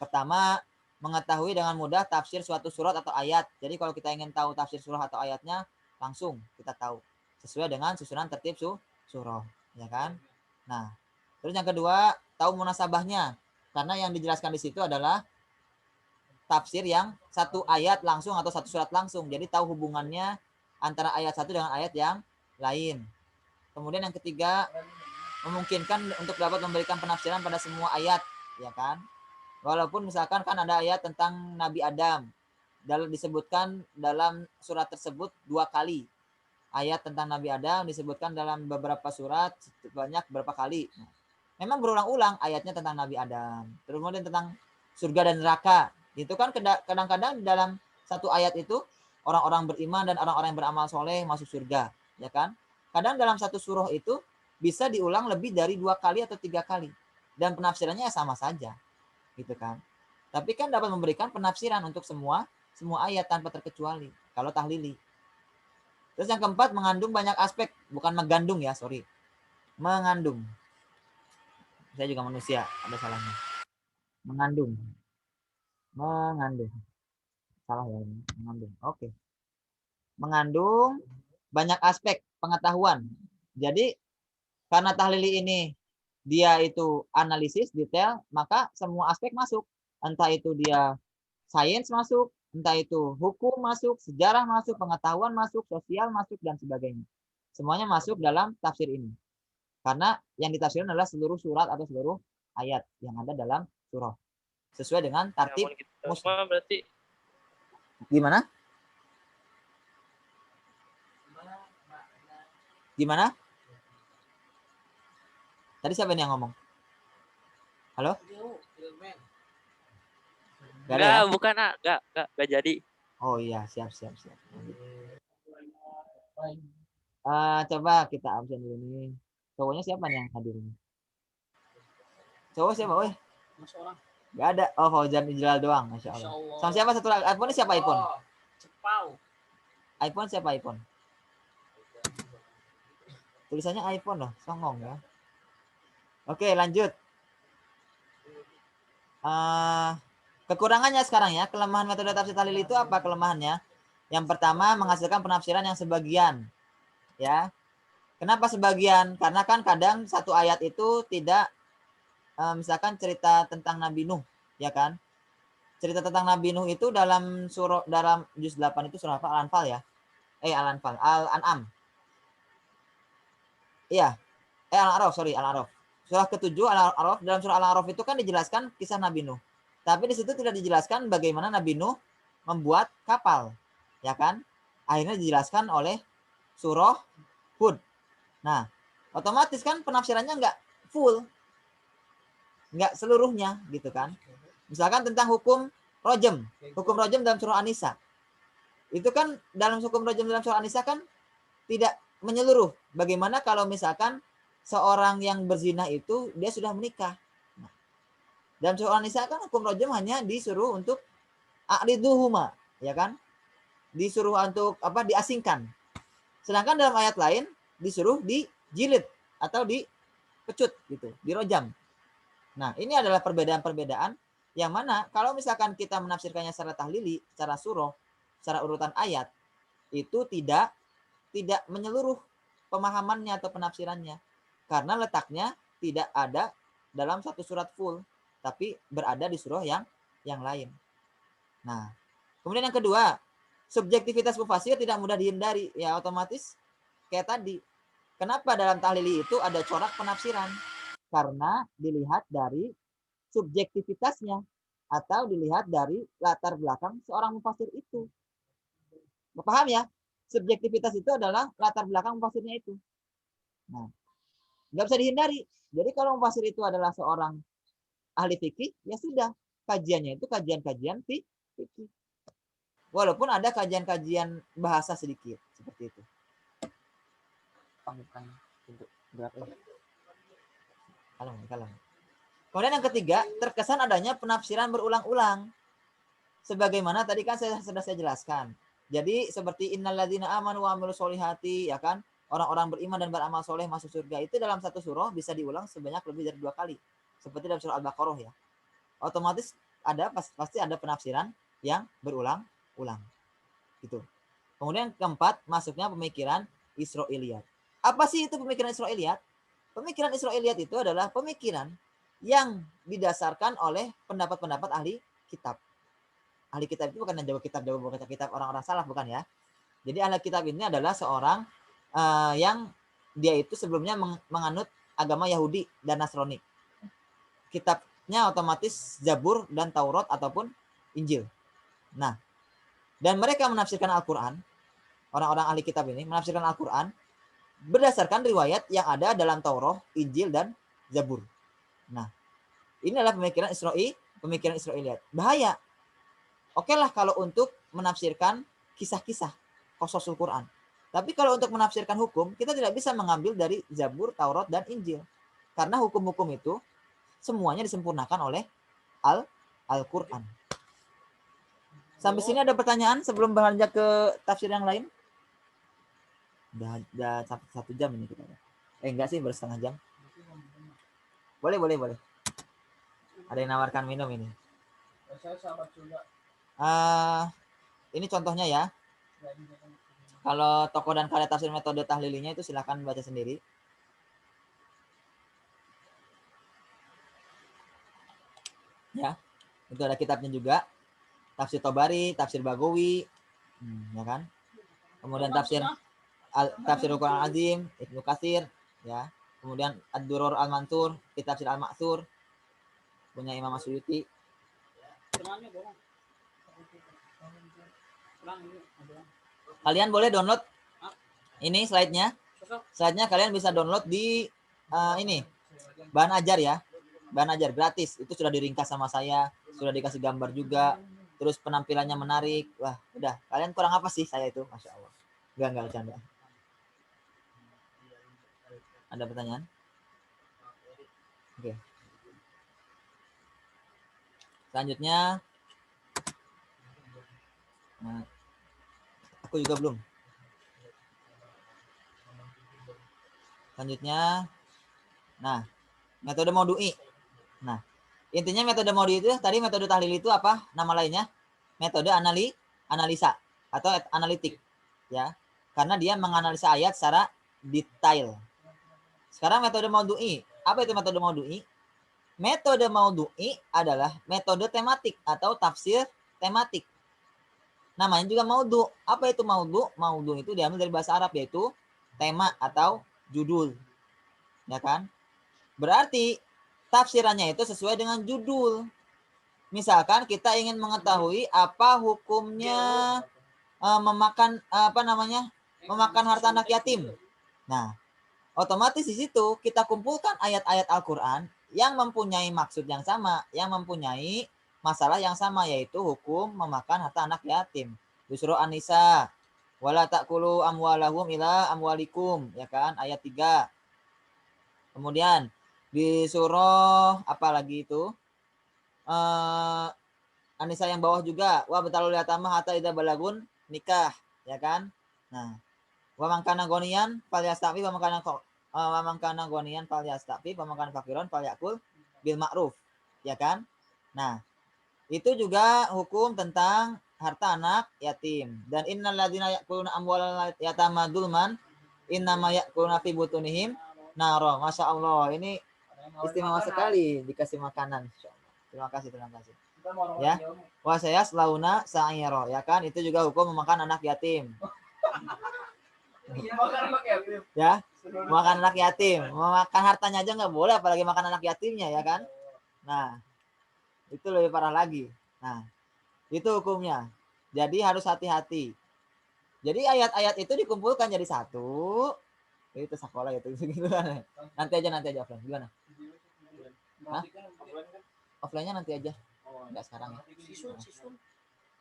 Pertama, mengetahui dengan mudah tafsir suatu surat atau ayat. Jadi kalau kita ingin tahu tafsir surah atau ayatnya, langsung kita tahu sesuai dengan susunan tertib surah, ya kan? Nah, terus yang kedua, tahu munasabahnya. Karena yang dijelaskan di situ adalah tafsir yang satu ayat langsung atau satu surat langsung. Jadi tahu hubungannya antara ayat satu dengan ayat yang lain. Kemudian yang ketiga, memungkinkan untuk dapat memberikan penafsiran pada semua ayat, ya kan? Walaupun misalkan kan ada ayat tentang Nabi Adam, disebutkan dalam surat tersebut 2 kali. Ayat tentang Nabi Adam disebutkan dalam beberapa surat banyak berapa kali. Memang berulang-ulang ayatnya tentang Nabi Adam. Terus kemudian tentang surga dan neraka. Itu kan kadang-kadang dalam satu ayat itu orang-orang beriman dan orang-orang yang beramal soleh masuk surga, ya kan? Kadang dalam satu surah itu bisa diulang lebih dari 2 kali atau 3 kali, dan penafsirannya ya sama saja, gitu kan? Tapi kan dapat memberikan penafsiran untuk semua ayat tanpa terkecuali kalau tahlili. Terus yang keempat, mengandung banyak aspek, bukan megandung ya, sorry, mengandung. Saya juga manusia, ada salahnya. Mengandung. Salah ya ini. Mengandung. Oke. Mengandung banyak aspek pengetahuan. Jadi karena tahlili ini dia itu analisis detail, maka semua aspek masuk. Entah itu dia sains masuk, entah itu hukum masuk, sejarah masuk, pengetahuan masuk, sosial masuk, dan sebagainya. Semuanya masuk dalam tafsir ini. Karena yang ditafsirkan adalah seluruh surat atau seluruh ayat yang ada dalam surah. Sesuai dengan tartib muslim. Berarti Gimana? Gimana? Tadi siapa yang ngomong? Halo? Gak ada ya? bukan enggak jadi. Oh iya, siap. Coba kita absen dulu nih. Cowoknya siapa nih yang hadir ini? Cowok siapa? Woi. Gak ada. Oh, Fauzan Ijlal doang, Masya Allah. Sama siapa satu lagi? iPhone siapa iPhone? iPhone siapa iPhone? Tulisannya iPhone loh, songong ya. Oke, lanjut. Kekurangannya sekarang ya, kelemahan metode tafsir tahlil itu apa kelemahannya? Yang pertama, menghasilkan penafsiran yang sebagian. Ya. Kenapa sebagian? Karena kan kadang satu ayat itu tidak misalkan cerita tentang Nabi Nuh, ya kan? Cerita tentang Nabi Nuh itu dalam juz 8 itu surah apa? Al-Anfal ya? Al-Anfal, Al-An'am. Iya. Al-A'raf, sorry, Al-A'raf. Surah ke-7 Al-A'raf, dalam surah Al-A'raf itu kan dijelaskan kisah Nabi Nuh. Tapi di situ tidak dijelaskan bagaimana Nabi Nuh membuat kapal, ya kan? Akhirnya dijelaskan oleh surah Hud. Nah, otomatis kan penafsirannya nggak full, nggak seluruhnya, gitu kan? Misalkan tentang hukum rojem dalam surah An-Nisa. Itu kan dalam hukum rojem dalam surah An-Nisa kan tidak menyeluruh. Bagaimana kalau misalkan seorang yang berzina itu dia sudah menikah. Nah, dalam surah An-Nisa kan hukum rojem hanya disuruh untuk a'riduhuma, ya kan? disuruh untuk apa? Diasingkan. Sedangkan dalam ayat lain disuruh dijilid atau dipecut gitu, dirojam. Nah, ini adalah perbedaan-perbedaan yang mana kalau misalkan kita menafsirkannya secara tahlili, secara surah, secara urutan ayat, itu tidak menyeluruh pemahamannya atau penafsirannya. Karena letaknya tidak ada dalam satu surat full, tapi berada di surah yang lain. Nah, kemudian yang kedua, subjektivitas mufasir tidak mudah dihindari. Ya otomatis kayak tadi. Kenapa dalam tahlili itu ada corak penafsiran? Karena dilihat dari subjektivitasnya atau dilihat dari latar belakang seorang mufasir itu. Paham ya? Subjektivitas itu adalah latar belakang mufasirnya itu. Nah, nggak bisa dihindari. Jadi kalau mufasir itu adalah seorang ahli fikih, ya sudah. Kajiannya itu kajian-kajian fikih. Walaupun ada kajian-kajian bahasa sedikit. Seperti itu. Kalem. Kemudian yang ketiga, terkesan adanya penafsiran berulang-ulang. Sebagaimana tadi kan sudah saya jelaskan. Jadi seperti innalladzina amanu wa amilus solihati, ya kan? Orang-orang beriman dan beramal soleh masuk surga itu dalam satu surah bisa diulang sebanyak lebih dari 2 kali. Seperti dalam surah Al-Baqarah ya. Otomatis pasti ada penafsiran yang berulang-ulang. Gitu. Kemudian keempat, masuknya pemikiran Israiliyat. Apa sih itu pemikiran Israiliyat? Pemikiran Israiliyat itu adalah pemikiran yang didasarkan oleh pendapat-pendapat ahli kitab. Ahli kitab itu bukan yang jago kitab orang-orang salaf, bukan ya. Jadi ahli kitab ini adalah seorang yang dia itu sebelumnya menganut agama Yahudi dan Nasrani. Kitabnya otomatis Zabur dan Taurat ataupun Injil. Nah, dan mereka menafsirkan Al-Quran, orang-orang ahli kitab ini menafsirkan Al-Quran berdasarkan riwayat yang ada dalam Taurat, Injil, dan Zabur. Nah, ini adalah pemikiran Israiliyat. Bahaya. Oke lah kalau untuk menafsirkan kisah-kisah qasasul Quran. Tapi kalau untuk menafsirkan hukum, kita tidak bisa mengambil dari Zabur, Taurat, dan Injil. Karena hukum-hukum itu semuanya disempurnakan oleh Al-Quran. Sampai sini ada pertanyaan sebelum beranjak ke tafsir yang lain? Udah 1 jam ini kita. Enggak sih, baru setengah jam. Boleh. Ada yang nawarkan minum ini. Ini contohnya ya. Kalau tokoh dan karya tafsir metode tahlilinya itu silakan baca sendiri. Ya, itu ada kitabnya juga. Tafsir Tobari, tafsir Bagawi, ya kan. Kemudian tafsir Al-Quran Azim, Ibnu Katsir, ya. Kemudian Ad-Duror Al-Mansur, Tafsir Al-Maksur, punya Imam Asyuyuti. Kalian boleh download ini slide-nya. Slide-nya kalian bisa download di ini Bahan Ajar ya. Bahan Ajar gratis. Itu sudah diringkas sama saya, sudah dikasih gambar juga. Terus penampilannya menarik. Wah, udah. Kalian kurang apa sih saya itu? Masya Allah. Enggak bercanda. Ada pertanyaan? Oke. Selanjutnya, nah, aku juga belum. Selanjutnya, nah, metode Maudu'i. Nah, intinya metode Maudu'i itu tadi metode tahlil itu apa? Nama lainnya metode analisa atau analitik, ya. Karena dia menganalisa ayat secara detail. Sekarang metode Maudu'i. Apa itu metode Maudu'i? Metode Maudu'i adalah metode tematik atau tafsir tematik. Namanya juga maudhu. Apa itu maudhu? Maudhu itu diambil dari bahasa Arab, yaitu tema atau judul. Ya kan? Berarti tafsirannya itu sesuai dengan judul. Misalkan kita ingin mengetahui apa hukumnya memakan harta anak yatim. Nah, otomatis di situ kita kumpulkan ayat-ayat Al-Quran yang mempunyai maksud yang sama, yang mempunyai masalah yang sama, yaitu hukum memakan harta anak yatim. Di surah An-Nisa, wala ta'kulu amwalahum ila amwalikum, ya kan, ayat 3. Kemudian di surah apa lagi itu? An-Nisa yang bawah juga, wa betalul yatama hatta idza balagun nikah, ya kan? Nah, wa man kana ghaniyan falyastafi wa man kana ghaniyan falyastafi wa man kana faqiran falyakul bil ma'ruf, ya kan? Nah, itu juga hukum tentang harta anak yatim. Dan innal ladzina ya'kuluna amwalal yatama dzulman innama ya'kuluna fi butunihim naro. Masya Allah, ini istimewa sekali dikasih makanan. Terima kasih, terima kasih. Ya, wa sayaslauna sa'ira, ya kan? Itu juga hukum memakan anak yatim. Ya, makan anak yatim, memakan hartanya aja nggak boleh, apalagi makan anak yatimnya, ya kan? Nah, itu lebih parah lagi. Nah, itu hukumnya. Jadi harus hati-hati. Jadi ayat-ayat itu dikumpulkan jadi satu. Itu sekolah itu gimana? Nanti aja offline. Gimana? Hah? Offline-nya nanti aja. Enggak sekarang ya.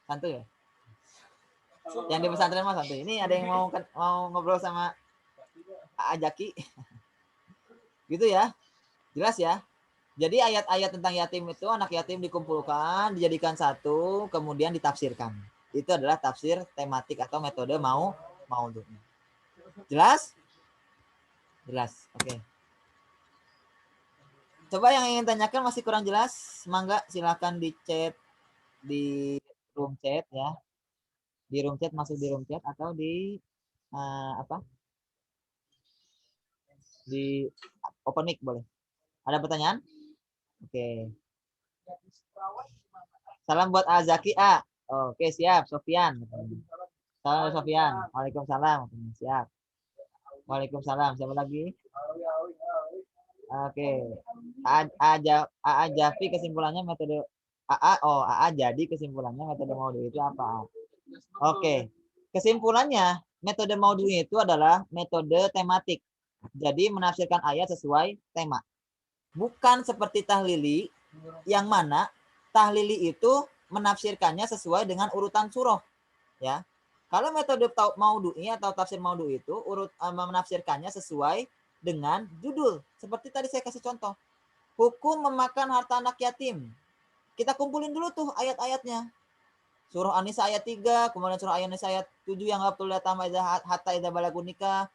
Santuy ya? Yang di pesantren mah santuy. Ini ada yang mau ngobrol sama Ajaki. Gitu ya. Jelas ya? Jadi ayat-ayat tentang yatim itu, anak yatim dikumpulkan, dijadikan satu, kemudian ditafsirkan. Itu adalah tafsir tematik atau metode maudhu'nya. Jelas? Jelas. Oke. Coba yang ingin tanyakan masih kurang jelas, mangga silakan di chat di room chat ya. Di room chat, masuk di room chat atau di apa? Di open mic boleh. Ada pertanyaan? Oke. Salam buat Azaki A. Oke, siap. Sofian. Salam Sofian. Waalaikumsalam. Siap. Waalaikumsalam. Siapa lagi? Oke. AA Jafi kesimpulannya metode AA jadi kesimpulannya metode maudhu itu apa? Oke. Kesimpulannya metode maudhu itu adalah metode tematik. Jadi menafsirkan ayat sesuai tema. Bukan seperti tahlili yang mana tahlili itu menafsirkannya sesuai dengan urutan surah, ya. Kalau metode maudhu'i atau tafsir maudhu itu menafsirkannya sesuai dengan judul. Seperti tadi saya kasih contoh. Hukum memakan harta anak yatim. Kita kumpulin dulu tuh ayat-ayatnya. Surah An-Nisa ayat 3, kemudian surah An-Nisa ayat 7 yang qabtul yatama hatta idza balagun nikah.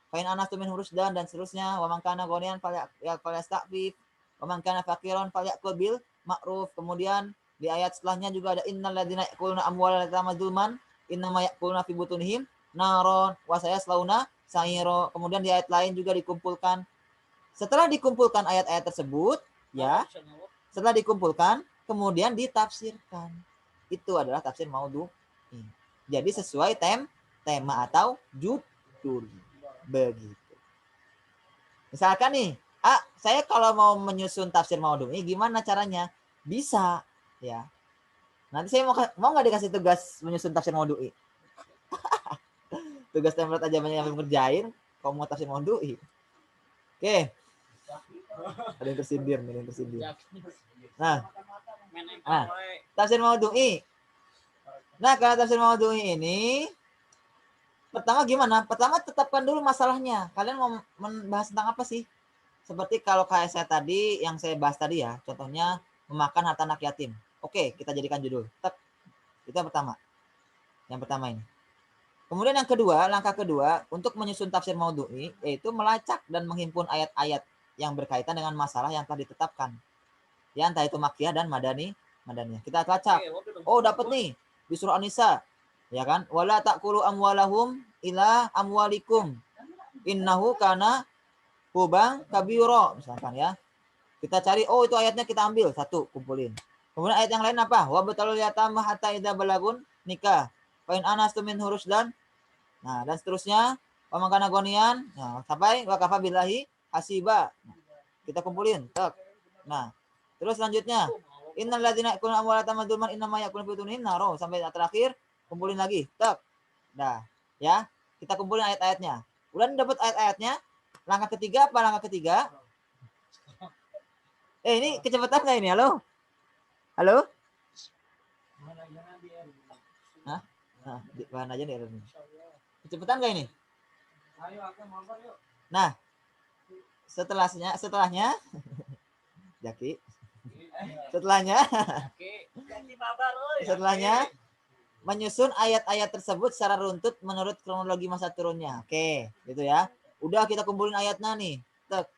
Fain anas tumin hurusdan dan seterusnya. Wa man kana ghaniyan falyasta'fif. Wa man kana faqiran falyakul bil ma'ruf. Kemudian di ayat setelahnya juga ada innal ladzina ya'kuluna amwalal yatama dzulman innama ya'kuluna fi butunihim naron wa sayaslauna sa'ira. Kemudian di ayat lain juga dikumpulkan. Setelah dikumpulkan ayat-ayat tersebut, ya. Setelah dikumpulkan, kemudian ditafsirkan. Itu adalah tafsir maudhu. Jadi sesuai tema atau judul. Begitu. Misalkan nih, saya kalau mau menyusun tafsir maudhu'i gimana caranya? Bisa, ya. Nanti saya mau nggak dikasih tugas menyusun tafsir maudhu'i? Tugas template aja banyak yang ngerjain, kalau mau tafsir maudhu'i. Oke. Ada yang tersindir. Nah, tafsir maudhu'i. Nah, kalau tafsir maudhu'i ini pertama gimana? Pertama tetapkan dulu masalahnya. Kalian mau membahas tentang apa sih? Seperti kalau kayak saya tadi, yang saya bahas tadi ya, contohnya memakan harta anak yatim. Oke, kita jadikan judul. Itu yang pertama. Yang pertama ini. Kemudian yang kedua, langkah kedua, untuk menyusun tafsir maudhu'i, yaitu melacak dan menghimpun ayat-ayat yang berkaitan dengan masalah yang telah ditetapkan. Ya, entah itu makkiyah dan madaniyah. Kita lacak. Oh, dapat nih di surah An-Nisa. Ya kan? Wala ta'kulu amwalahum ila amwalikum. Innahu kana hubang kabiro. Misalkan ya. Kita cari, oh itu ayatnya kita ambil. Satu, kumpulin. Kemudian ayat yang lain apa? Wa batalul yatama hatta idza balagun nikah. Fa in anastum min hurusdan. Nah, dan seterusnya. Wa man kana ghaniyan. Nah, sampai wa kafa billahi hasiba. Nah, kita kumpulin. Nah, terus selanjutnya. Innal ladzina ya'kuluna amwalal yatama dzulman innama ya'kuluna fi butunihim naro. Sampai terakhir. Kumpulin lagi. Nah, ya. Kita kumpulin ayat-ayatnya. Udah dapat ayat-ayatnya. Langkah ketiga apa langkah ketiga? Ini kecepatan nggak ini? Halo? Halo? Hah? Nah, bahan aja nih. Kecepatan nggak ini? Nah, setelahnya Jaki. Setelahnya menyusun ayat-ayat tersebut secara runtut menurut kronologi masa turunnya. Oke, gitu ya. Udah kita kumpulin ayatnya nih.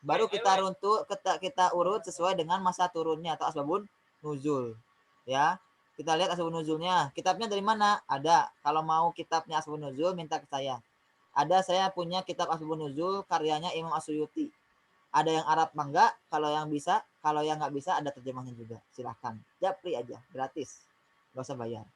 Baru kita runtut, kita urut sesuai dengan masa turunnya atau asbabun nuzul. Ya. Kita lihat asbabun nuzulnya. Kitabnya dari mana? Ada. Kalau mau kitabnya asbabun nuzul minta ke saya. Ada, saya punya kitab asbabun nuzul karyanya Imam As-Suyuti. Ada yang Arab mangga, kalau yang bisa, kalau yang nggak bisa ada terjemahnya juga. Silahkan. Japri aja, gratis. Gak usah bayar.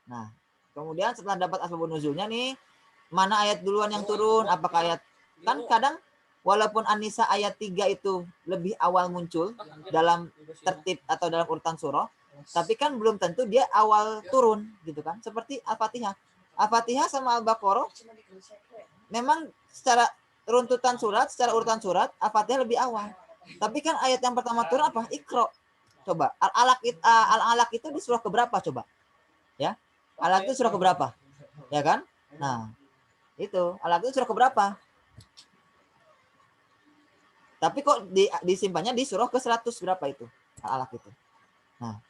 Nah, kemudian setelah dapat asbabun nuzulnya nih, mana ayat duluan yang turun? Apakah ayat, kan kadang walaupun An-Nisa ayat 3 itu lebih awal muncul dalam tertib atau dalam urutan surah, tapi kan belum tentu dia awal turun gitu kan. Seperti Al-Fatihah. Al-Fatihah sama Al-Baqarah memang secara runtutan surat, secara urutan surat, Al-Fatihah lebih awal. Tapi kan ayat yang pertama turun apa? Iqra. Coba, Al-Alaq itu di surah keberapa coba? Ya. Al-Alaq itu surah keberapa? Ya kan? Nah, itu Al-Alaq itu surah keberapa? Tapi kok disimpannya di surah ke-100 berapa itu? Al-Alaq itu. Nah,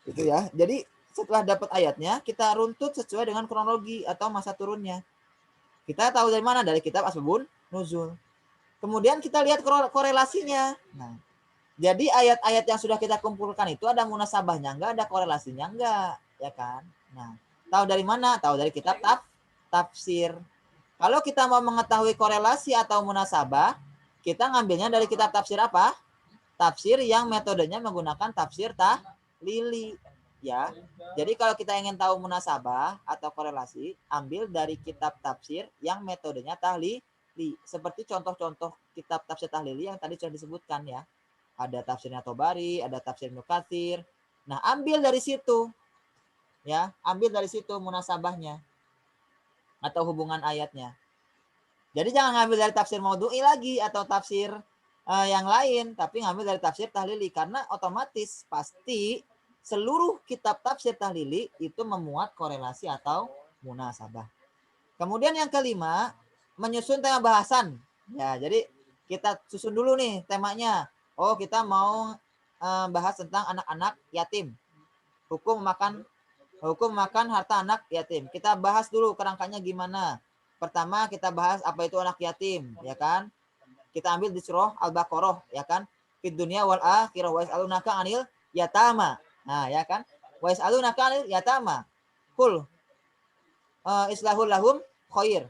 itu ya. Jadi setelah dapat ayatnya, kita runtut sesuai dengan kronologi atau masa turunnya. Kita tahu dari mana? Dari kitab Asbabun Nuzul. Kemudian kita lihat korelasinya. Nah, jadi ayat-ayat yang sudah kita kumpulkan itu ada munasabahnya enggak, ada korelasinya enggak, ya kan? Nah, tahu dari mana? Tahu dari kitab tafsir. Kalau kita mau mengetahui korelasi atau munasabah, kita ngambilnya dari kitab tafsir apa? Tafsir yang metodenya menggunakan tafsir tahlili, ya. Jadi kalau kita ingin tahu munasabah atau korelasi, ambil dari kitab tafsir yang metodenya tahlili. Seperti contoh-contoh kitab tafsir tahlili yang tadi sudah disebutkan ya. Ada tafsirnya Tobari, ada tafsir Ibnu Katsir. Nah, ambil dari situ. Ya, ambil dari situ munasabahnya atau hubungan ayatnya. Jadi jangan ngambil dari tafsir Maudhu'i lagi atau tafsir yang lain, tapi ngambil dari tafsir tahlili karena otomatis pasti seluruh kitab tafsir tahlili itu memuat korelasi atau munasabah. Kemudian yang kelima, menyusun tema bahasan. Ya, jadi kita susun dulu nih temanya. Oh, kita mau bahas tentang anak-anak yatim. Hukum makan harta anak yatim. Kita bahas dulu kerangkanya gimana. Pertama kita bahas apa itu anak yatim, ya kan? Kita ambil di surah Al-Baqarah, ya kan? Fid dunya wal akhirah wa yas'alunaka 'anil yatama. Nah, ya kan? Wa yas'alunaka 'anil yatama. Qul islahul lahum khair.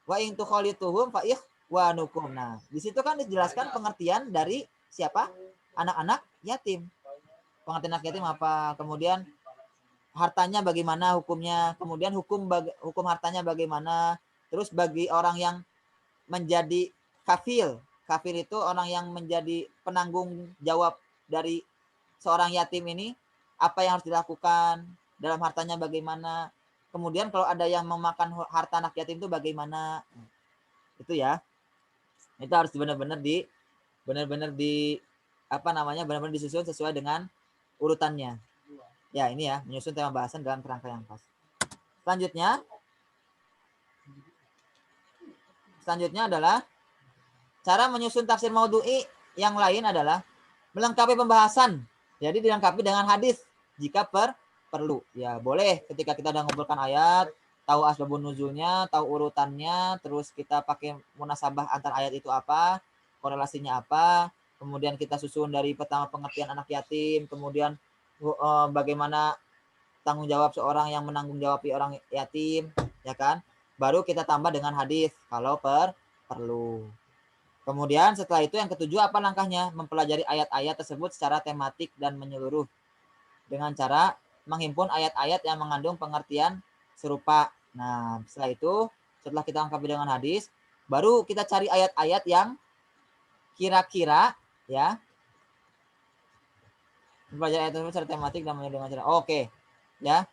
Wa in tukhalituhum fa ikhwanukum. Nah, di situ kan dijelaskan pengertian dari siapa? Anak-anak yatim. Pengertian anak yatim apa? Kemudian hartanya bagaimana hukumnya, kemudian hukum hartanya bagaimana, terus bagi orang yang menjadi kafil itu orang yang menjadi penanggung jawab dari seorang yatim ini, apa yang harus dilakukan, dalam hartanya bagaimana, kemudian kalau ada yang memakan harta anak yatim itu bagaimana, itu ya, itu harus benar-benar di benar-benar disusun sesuai dengan urutannya. Ya, ini ya, menyusun tema bahasan dalam kerangka yang pas. Selanjutnya adalah cara menyusun tafsir Maudhu'i yang lain adalah melengkapi pembahasan. Jadi dilengkapi dengan hadis jika perlu. Ya, boleh ketika kita udah ngumpulkan ayat, tahu asbabun nuzulnya, tahu urutannya, terus kita pakai munasabah antar ayat itu apa, korelasinya apa, kemudian kita susun dari pertama pengertian anak yatim, kemudian bagaimana tanggung jawab seorang yang menanggung jawabi orang yatim, ya kan? Baru kita tambah dengan hadis kalau perlu. Kemudian setelah itu yang ketujuh apa langkahnya? Mempelajari ayat-ayat tersebut secara tematik dan menyeluruh dengan cara menghimpun ayat-ayat yang mengandung pengertian serupa. Nah, setelah itu, setelah kita lengkapi dengan hadis, baru kita cari ayat-ayat yang kira-kira ya mempelajari ayat tersebut secara tematik dan menyeluruh dengan cara. Oke. Ya.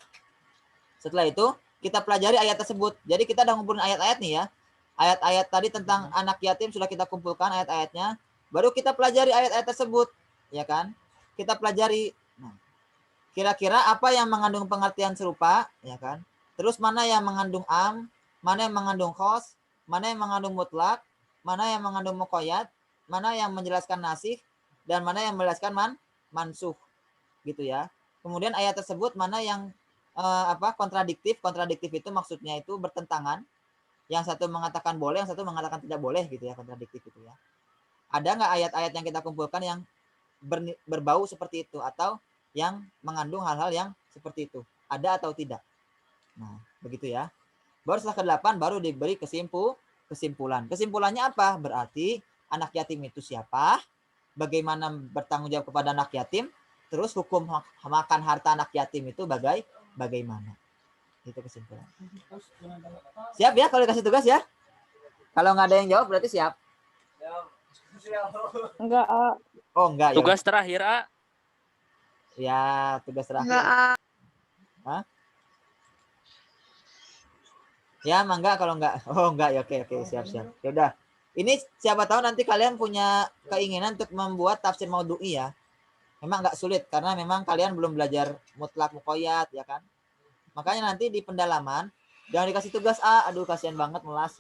Setelah itu kita pelajari ayat tersebut. Jadi kita udah ngumpulin ayat-ayat nih ya. Ayat-ayat tadi tentang anak yatim sudah kita kumpulkan ayat-ayatnya. Baru kita pelajari ayat-ayat tersebut, ya kan? Kita pelajari. Nah, kira-kira apa yang mengandung pengertian serupa, ya kan? Terus mana yang mengandung mana yang mengandung khos, mana yang mengandung mutlak, mana yang mengandung muqayyad, mana yang menjelaskan nasikh, dan mana yang menjelaskan mansuh, gitu ya. Kemudian ayat tersebut mana yang kontradiktif. Kontradiktif itu maksudnya itu bertentangan. Yang satu mengatakan boleh, yang satu mengatakan tidak boleh gitu ya, kontradiktif itu ya. Ada nggak ayat-ayat yang kita kumpulkan yang berbau seperti itu atau yang mengandung hal-hal yang seperti itu? Ada atau tidak? Nah, begitu ya. Baru setelah ke-8 baru diberi kesimpulan. Kesimpulannya apa? Berarti anak yatim itu siapa? Bagaimana bertanggung jawab kepada anak yatim? Terus hukum makan harta anak yatim itu bagaimana? Itu kesimpulan. Siap ya kalau dikasih tugas ya? Kalau nggak ada yang jawab berarti siap. Enggak, A. Oh enggak ya. Tugas terakhir, A. Ya, tugas terakhir. Enggak, A. Hah? Ya, mangga kalau enggak. Oh, enggak ya. Oke, siap. Ya udah. Ini siapa tahu nanti kalian punya keinginan untuk membuat tafsir maudhu'i ya. Memang enggak sulit karena memang kalian belum belajar mutlak muqayyad ya kan. Makanya nanti di pendalaman jangan dikasih tugas A. Aduh, kasihan banget melas.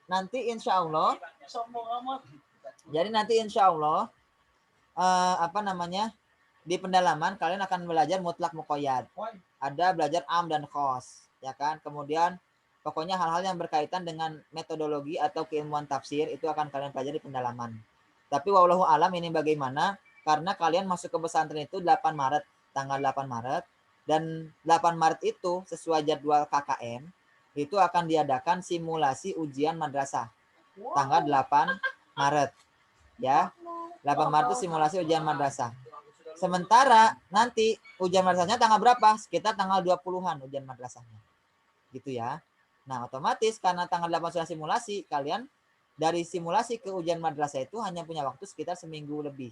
Nanti insya Allah. Jadi nanti insya Allah di pendalaman kalian akan belajar mutlak muqayyad. Ada belajar am dan khos, ya kan? Kemudian pokoknya hal-hal yang berkaitan dengan metodologi atau keilmuan tafsir itu akan kalian pelajari di pendalaman. Tapi wallahu alam ini bagaimana? Karena kalian masuk ke pesantren itu 8 Maret, tanggal 8 Maret dan 8 Maret itu sesuai jadwal KKM itu akan diadakan simulasi ujian madrasah tanggal 8 Maret. Ya. 8 Maret itu simulasi ujian madrasah. Sementara nanti ujian madrasahnya tanggal berapa? Sekitar tanggal 20-an ujian madrasahnya. Gitu ya. Nah, otomatis karena tanggal 8 sudah simulasi, kalian dari simulasi ke ujian madrasah itu hanya punya waktu sekitar seminggu lebih.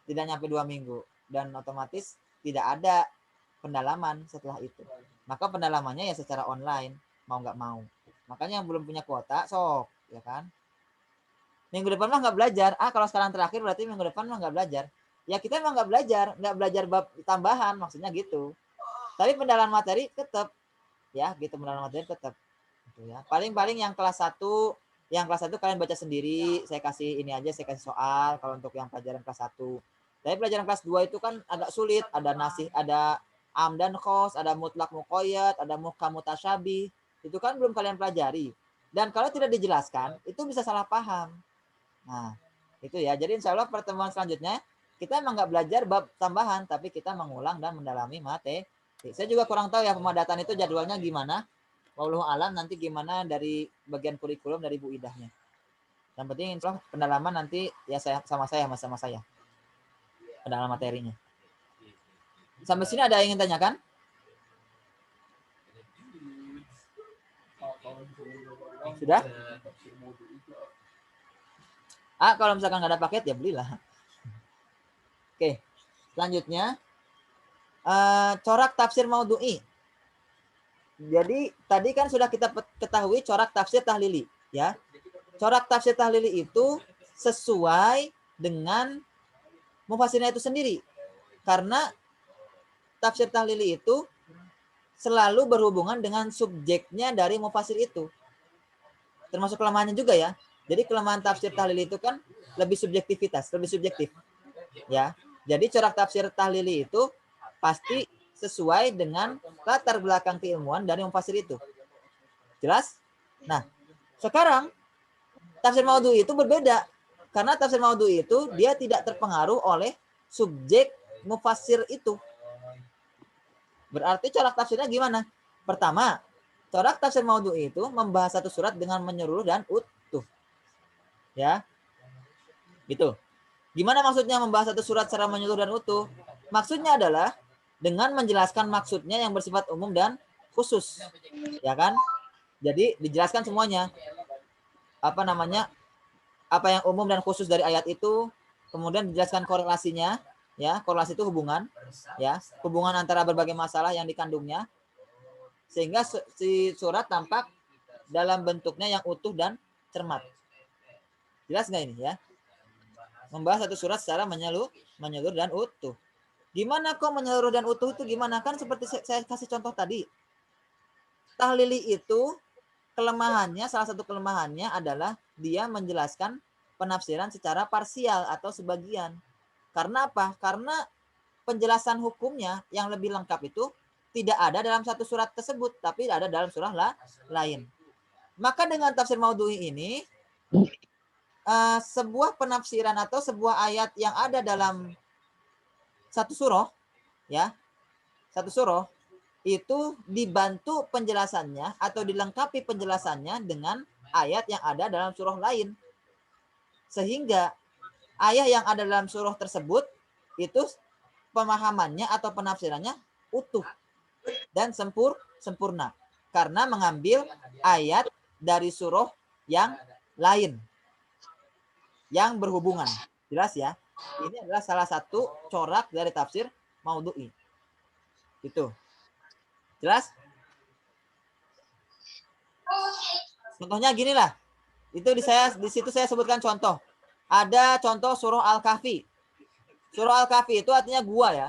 Tidak nyampe 2 minggu. Dan otomatis tidak ada pendalaman setelah itu. Maka pendalamannya ya secara online, mau nggak mau. Makanya yang belum punya kuota, sok, ya kan? Minggu depan mah nggak belajar. Kalau sekarang terakhir berarti minggu depan mah nggak belajar. Ya kita emang nggak belajar bab tambahan, maksudnya gitu. Tapi pendalaman materi tetap, ya gitu, pendalaman materi tetap. Gitu ya. Paling-paling yang kelas 1 kalian baca sendiri, saya kasih soal kalau untuk yang pelajaran kelas 1. Tapi pelajaran kelas 2 itu kan agak sulit, ada ada am dan khos, ada mutlak muqayyad, ada muhkam mutasyabih. Itu kan belum kalian pelajari. Dan kalau tidak dijelaskan, itu bisa salah paham. Nah, itu ya. Jadi insya Allah pertemuan selanjutnya kita emang nggak belajar bab tambahan, tapi kita mengulang dan mendalami materi. Saya juga kurang tahu ya pemadatan itu jadwalnya gimana. Wallahu alam nanti gimana dari bagian kurikulum dari Bu Idahnya. Yang penting insya Allah pendalaman nanti ya sama saya. Pendalaman materinya. Sampai sini ada yang ingin tanyakan? Sudah? Kalau misalkan nggak ada paket ya belilah. Oke, selanjutnya corak tafsir maudhu'i. Jadi tadi kan sudah kita ketahui corak tafsir tahlili, ya. Corak tafsir tahlili itu sesuai dengan mufassirnya itu sendiri. Karena tafsir tahlili itu selalu berhubungan dengan subjeknya dari mufassir itu. Termasuk kelemahannya juga ya. Jadi kelemahan tafsir tahlili itu kan lebih subjektif. Ya. Jadi corak tafsir tahlili itu pasti sesuai dengan latar belakang keilmuan dari mufassir itu. Jelas? Nah, sekarang tafsir maudhu'i itu berbeda. Karena tafsir maudhu'i itu dia tidak terpengaruh oleh subjek mufassir itu. Berarti corak tafsirnya gimana? Pertama, corak tafsir maudhu'i itu membahas satu surat dengan menyeluruh dan utuh. Ya. Gitu. Gimana maksudnya membahas satu surat secara menyeluruh dan utuh? Maksudnya adalah dengan menjelaskan maksudnya yang bersifat umum dan khusus. Ya kan? Jadi dijelaskan semuanya. Apa yang umum dan khusus dari ayat itu, kemudian dijelaskan korelasinya, ya, korelasi itu hubungan, ya, hubungan antara berbagai masalah yang dikandungnya, sehingga si surat tampak dalam bentuknya yang utuh dan cermat. Jelas nggak ini ya? Membahas satu surat secara menyeluruh dan utuh. Gimana kok menyeluruh dan utuh itu gimana? Kan seperti saya kasih contoh tadi. Tahlili itu salah satu kelemahannya adalah dia menjelaskan penafsiran secara parsial atau sebagian. Karena apa? Karena penjelasan hukumnya yang lebih lengkap itu tidak ada dalam satu surat tersebut, tapi ada dalam surah lain. Maka dengan tafsir maudhu'i ini, sebuah penafsiran atau sebuah ayat yang ada dalam satu surah, ya, satu surah itu dibantu penjelasannya atau dilengkapi penjelasannya dengan ayat yang ada dalam surah lain. Sehingga ayat yang ada dalam surah tersebut itu pemahamannya atau penafsirannya utuh dan sempurna karena mengambil ayat dari surah yang lain yang berhubungan. Jelas ya? Ini adalah salah satu corak dari tafsir maudhu'i. Itu. Jelas? Contohnya gini lah. Itu di situ saya sebutkan contoh. Ada contoh surah Al-Kahfi. Surah Al-Kahfi itu artinya gua ya.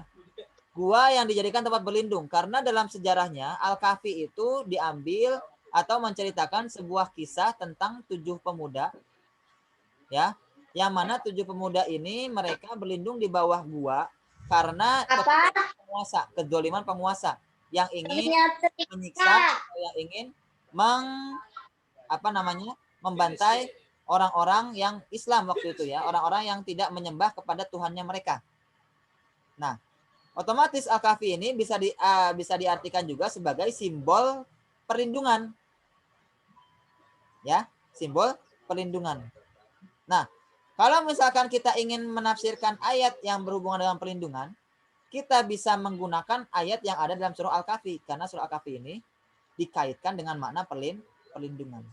Gua yang dijadikan tempat berlindung. Karena dalam sejarahnya Al-Kahfi itu diambil atau menceritakan sebuah kisah tentang 7 pemuda. Ya, yang mana 7 pemuda ini mereka berlindung di bawah gua karena penguasa, kezaliman penguasa yang ingin menyiksa atau yang ingin membantai orang-orang yang Islam waktu itu ya, orang-orang yang tidak menyembah kepada Tuhannya mereka. Nah, otomatis Al-Kahfi ini bisa diartikan juga sebagai simbol perlindungan. Ya, simbol perlindungan. Nah, kalau misalkan kita ingin menafsirkan ayat yang berhubungan dengan perlindungan, kita bisa menggunakan ayat yang ada dalam surah Al-Kahfi. Karena surah Al-Kahfi ini dikaitkan dengan makna perlindungan.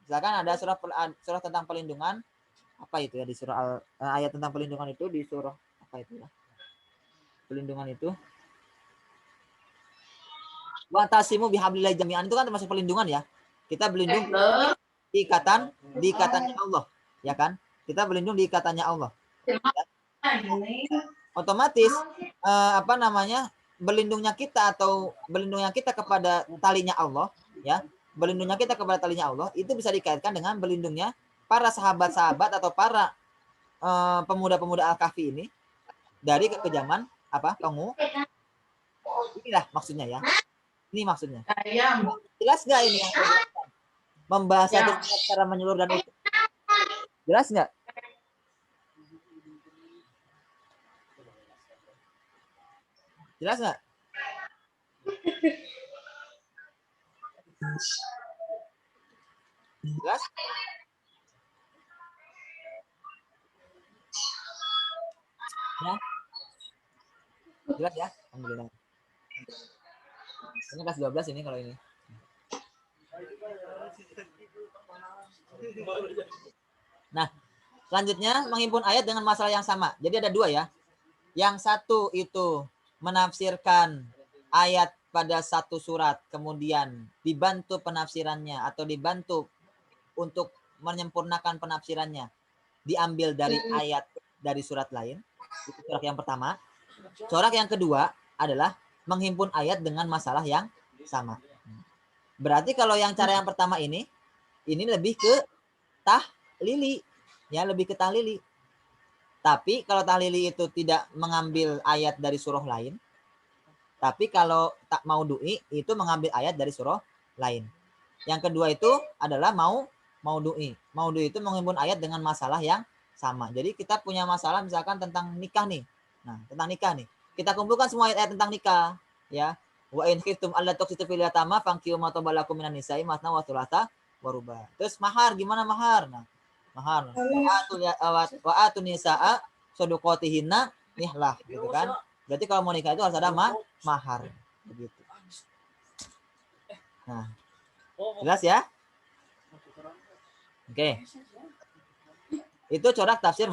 Misalkan ada surah tentang perlindungan, apa itu ya di surah ayat tentang perlindungan itu di surah apa itu ya? Perlindungan itu. Wa tasimu bihablillah jami'an itu kan termasuk perlindungan ya. Kita berlindung di ikatannya Allah, ya kan? Kita berlindung di ikatannya Allah. Ya. Otomatis berlindungnya kita kepada talinya Allah, ya. Berlindungnya kita kepada talinya Allah itu bisa dikaitkan dengan berlindungnya para sahabat-sahabat atau para pemuda-pemuda Al-Kahfi ini dari kekejaman inilah maksudnya ya. Ini maksudnya. Jelas nggak ini yang membahas satu secara menyeluruh dan utuh? Jelas nggak? Jelas nggak? Jelas? Ya? Jelas ya? Alhamdulillah. Ini kelas 12 ini kalau ini. Nah, selanjutnya menghimpun ayat dengan masalah yang sama. Jadi ada dua ya. Yang satu itu menafsirkan ayat pada satu surat, kemudian dibantu penafsirannya atau dibantu untuk menyempurnakan penafsirannya diambil dari ayat dari surat lain. Itu corak yang pertama. Corak yang kedua adalah menghimpun ayat dengan masalah yang sama. Berarti kalau yang cara yang pertama ini lebih ke tahlili, ya, lebih ke tahlili. Tapi kalau tahlili itu tidak mengambil ayat dari surah lain, tapi kalau tak maudhu'i itu mengambil ayat dari surah lain. Yang kedua itu adalah maudhu'i. Maudhu'i itu menghimpun ayat dengan masalah yang sama. Jadi kita punya masalah misalkan tentang nikah nih. Nah, tentang nikah nih. Kita kumpulkan semua ayat-ayat tentang nikah, ya. Wa in khiftum alla tuqsitu fil yatama fankihu ma tabalakum minan nisa'i masna wa thulatha wa ruba'. Terus mahar, gimana mahar? Nah, mahar. Wa atun nisa'a shadaqatihinna nihlah, gitu kan. Berarti kalau mau nikah itu harus ada mahar, begitu. Nah, jelas ya? Oke. Itu corak tafsir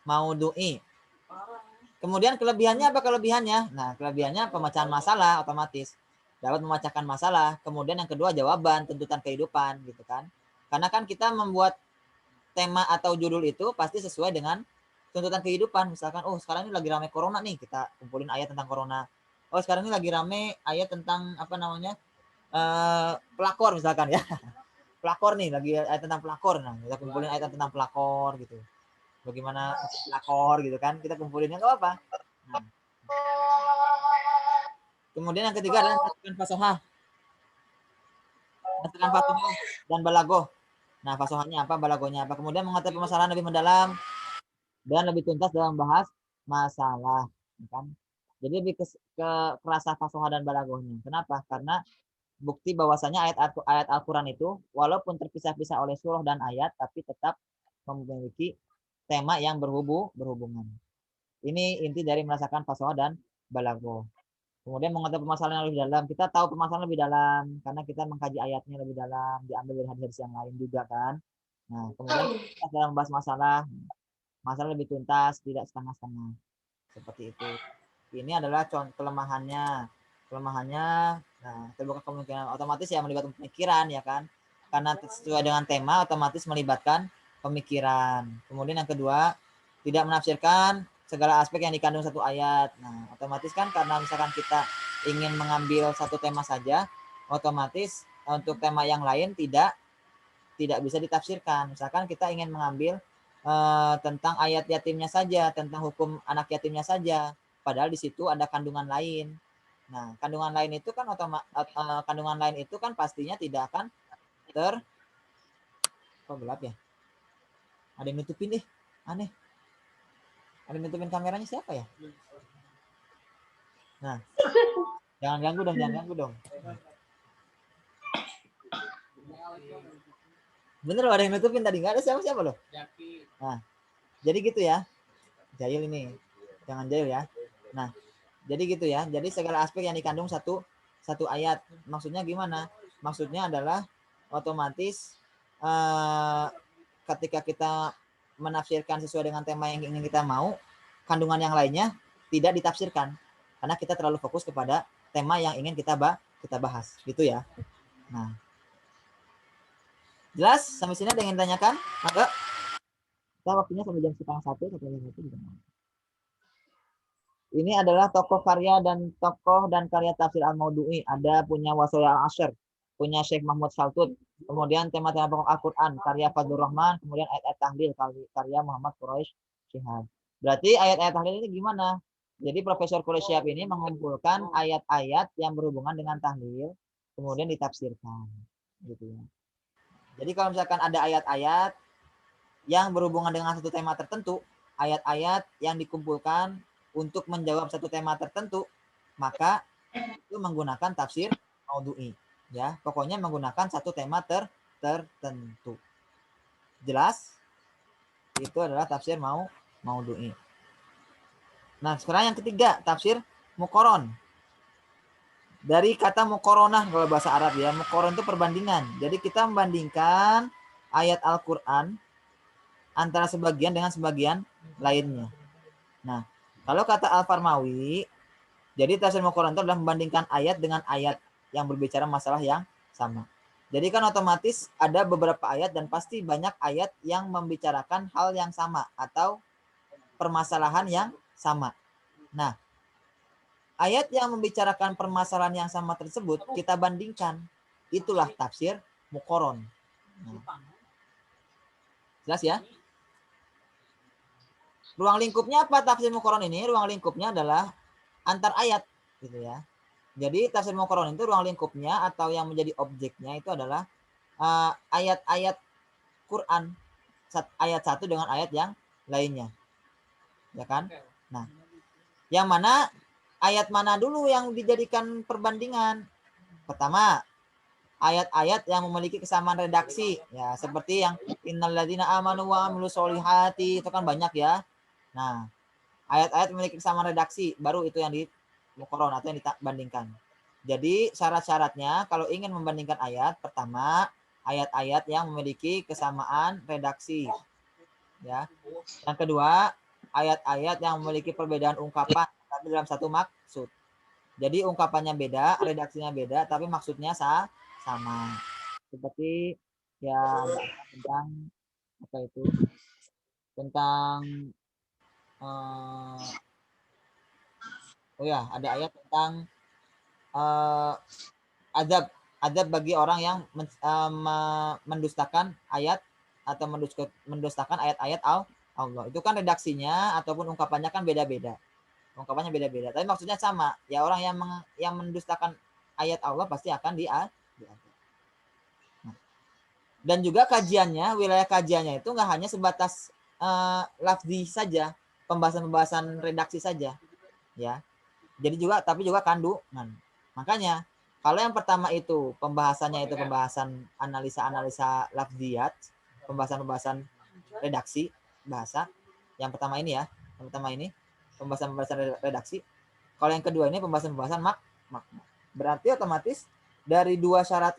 maudhu'i. Kemudian kelebihannya apa kelebihannya? Nah, kelebihannya pemecahan masalah otomatis. Dapat memecahkan masalah. Kemudian yang kedua jawaban, tuntutan kehidupan gitu kan. Karena kan kita membuat tema atau judul itu pasti sesuai dengan tuntutan kehidupan. Misalkan, oh sekarang ini lagi ramai corona nih, kita kumpulin ayat tentang corona. Oh sekarang ini lagi ramai ayat tentang pelakor misalkan ya. Pelakor nih, lagi ayat tentang pelakor. Nah, kita kumpulin ayat tentang pelakor gitu. bagaimana lakor gitu kan, kita kumpulinnya nggak apa-apa. Nah, kemudian yang ketiga adalah menentukan fasohah. Menentukan fasohah dan balagoh. Nah, fasohahnya apa, balagohnya apa. Kemudian mengetahui permasalahan lebih mendalam dan lebih tuntas dalam bahas masalah. Kan? Jadi lebih ke kerasa fasohah dan balagohnya. Kenapa? Karena bukti bahwasanya ayat Al-Quran itu walaupun terpisah-pisah oleh surah dan ayat, tapi tetap memiliki tema yang berhubungan. Ini inti dari merasakan fasohah dan balagoh. Kemudian mengetahui permasalahan yang lebih dalam. Kita tahu permasalahan lebih dalam karena kita mengkaji ayatnya lebih dalam, diambil dari hadis yang lain juga kan. Nah, kemudian kita dalam membahas masalah lebih tuntas, tidak setengah-setengah. Seperti itu. Ini adalah contoh kelemahannya. Nah, terbuka kemungkinan otomatis ya melibatkan pemikiran ya kan. Karena sesuai dengan tema otomatis melibatkan pemikiran. Kemudian yang kedua, tidak menafsirkan segala aspek yang dikandung satu ayat. Nah, otomatis kan karena misalkan kita ingin mengambil satu tema saja, otomatis untuk tema yang lain tidak bisa ditafsirkan. Misalkan kita ingin mengambil tentang ayat yatimnya saja, tentang hukum anak yatimnya saja, padahal di situ ada kandungan lain. Nah, kandungan lain itu kan pastinya tidak akan kok gelap ya? Ada yang nutupin deh, aneh. Ada yang nutupin kameranya siapa ya? Nah, jangan ganggu dong. Bener loh, ada yang nutupin tadi, nggak ada siapa loh. Nah, jadi gitu ya. Jahil ini, jangan jahil ya. Nah, jadi gitu ya. Jadi segala aspek yang dikandung satu ayat. Maksudnya gimana? Maksudnya adalah otomatis ketika kita menafsirkan sesuai dengan tema yang ingin kita mau, kandungan yang lainnya tidak ditafsirkan karena kita terlalu fokus kepada tema yang ingin kita bahas, gitu ya. Nah, jelas sampai sini ada yang ingin tanyakan? Maka kita waktunya sampai jam 12:30 Ini adalah tokoh dan karya tafsir Al-Maudu'i. Ada punya Wasoya Al-Asyr, punya Syekh Mahmud Saltut. Kemudian tema-tema pokok Al-Quran, karya Fadlur Rahman. Kemudian ayat-ayat tahlil, karya Muhammad Quraisy Shihab. Berarti ayat-ayat tahlil ini gimana? Jadi Profesor Quraisy Shihab ini mengumpulkan ayat-ayat yang berhubungan dengan tahlil, kemudian ditafsirkan. Gitu ya. Jadi kalau misalkan ada ayat-ayat yang berhubungan dengan satu tema tertentu, ayat-ayat yang dikumpulkan untuk menjawab satu tema tertentu, maka itu menggunakan tafsir maudhu'i. Ya, pokoknya menggunakan satu tema tertentu. Jelas? Itu adalah tafsir maudhu'i. Nah, sekarang yang ketiga, tafsir muqaron. Dari kata muqaronah kalau bahasa Arab ya, muqaron itu perbandingan. Jadi kita membandingkan ayat Al-Qur'an antara sebagian dengan sebagian lainnya. Nah, kalau kata Al-Farmawi, jadi tafsir muqaron itu adalah membandingkan ayat dengan ayat yang berbicara masalah yang sama. Jadi kan otomatis ada beberapa ayat dan pasti banyak ayat yang membicarakan hal yang sama atau permasalahan yang sama. Nah, ayat yang membicarakan permasalahan yang sama tersebut kita bandingkan. Itulah tafsir muqaron. Nah, jelas ya? Ruang lingkupnya apa tafsir muqaron ini? Ruang lingkupnya adalah antar ayat gitu ya. Jadi tafsir muqaron itu ruang lingkupnya atau yang menjadi objeknya itu adalah ayat-ayat Quran, ayat satu dengan ayat yang lainnya. Ya kan? Nah, yang mana ayat mana dulu yang dijadikan perbandingan? Pertama, ayat-ayat yang memiliki kesamaan redaksi ya, seperti yang innalladzina amanu wa amilus solihati itu kan banyak ya. Nah, ayat-ayat memiliki kesamaan redaksi baru itu yang di muqaron atau yang dibandingkan. Jadi syarat-syaratnya kalau ingin membandingkan ayat, pertama ayat-ayat yang memiliki kesamaan redaksi. Ya. Yang kedua, ayat-ayat yang memiliki perbedaan ungkapan tapi dalam satu maksud. Jadi ungkapannya beda, redaksinya beda, tapi maksudnya sama. Seperti ya tentang apa itu? Tentang ada ayat tentang azab bagi orang yang mendustakan ayat atau mendustakan ayat-ayat Allah. Itu kan redaksinya ataupun ungkapannya kan beda-beda. Ungkapannya beda-beda. Tapi maksudnya sama. Ya orang yang mendustakan ayat Allah pasti akan diazab. Dan juga kajiannya, wilayah kajiannya itu nggak hanya sebatas lafzi saja, pembahasan-pembahasan redaksi saja, ya. Jadi tapi juga kandungan. Makanya kalau yang pertama itu pembahasannya itu pembahasan analisa-analisa lafziyat, pembahasan-pembahasan redaksi bahasa. Yang pertama ini ya, yang pertama ini pembahasan-pembahasan redaksi. Kalau yang kedua ini pembahasan-pembahasan makna. Berarti otomatis dari dua syarat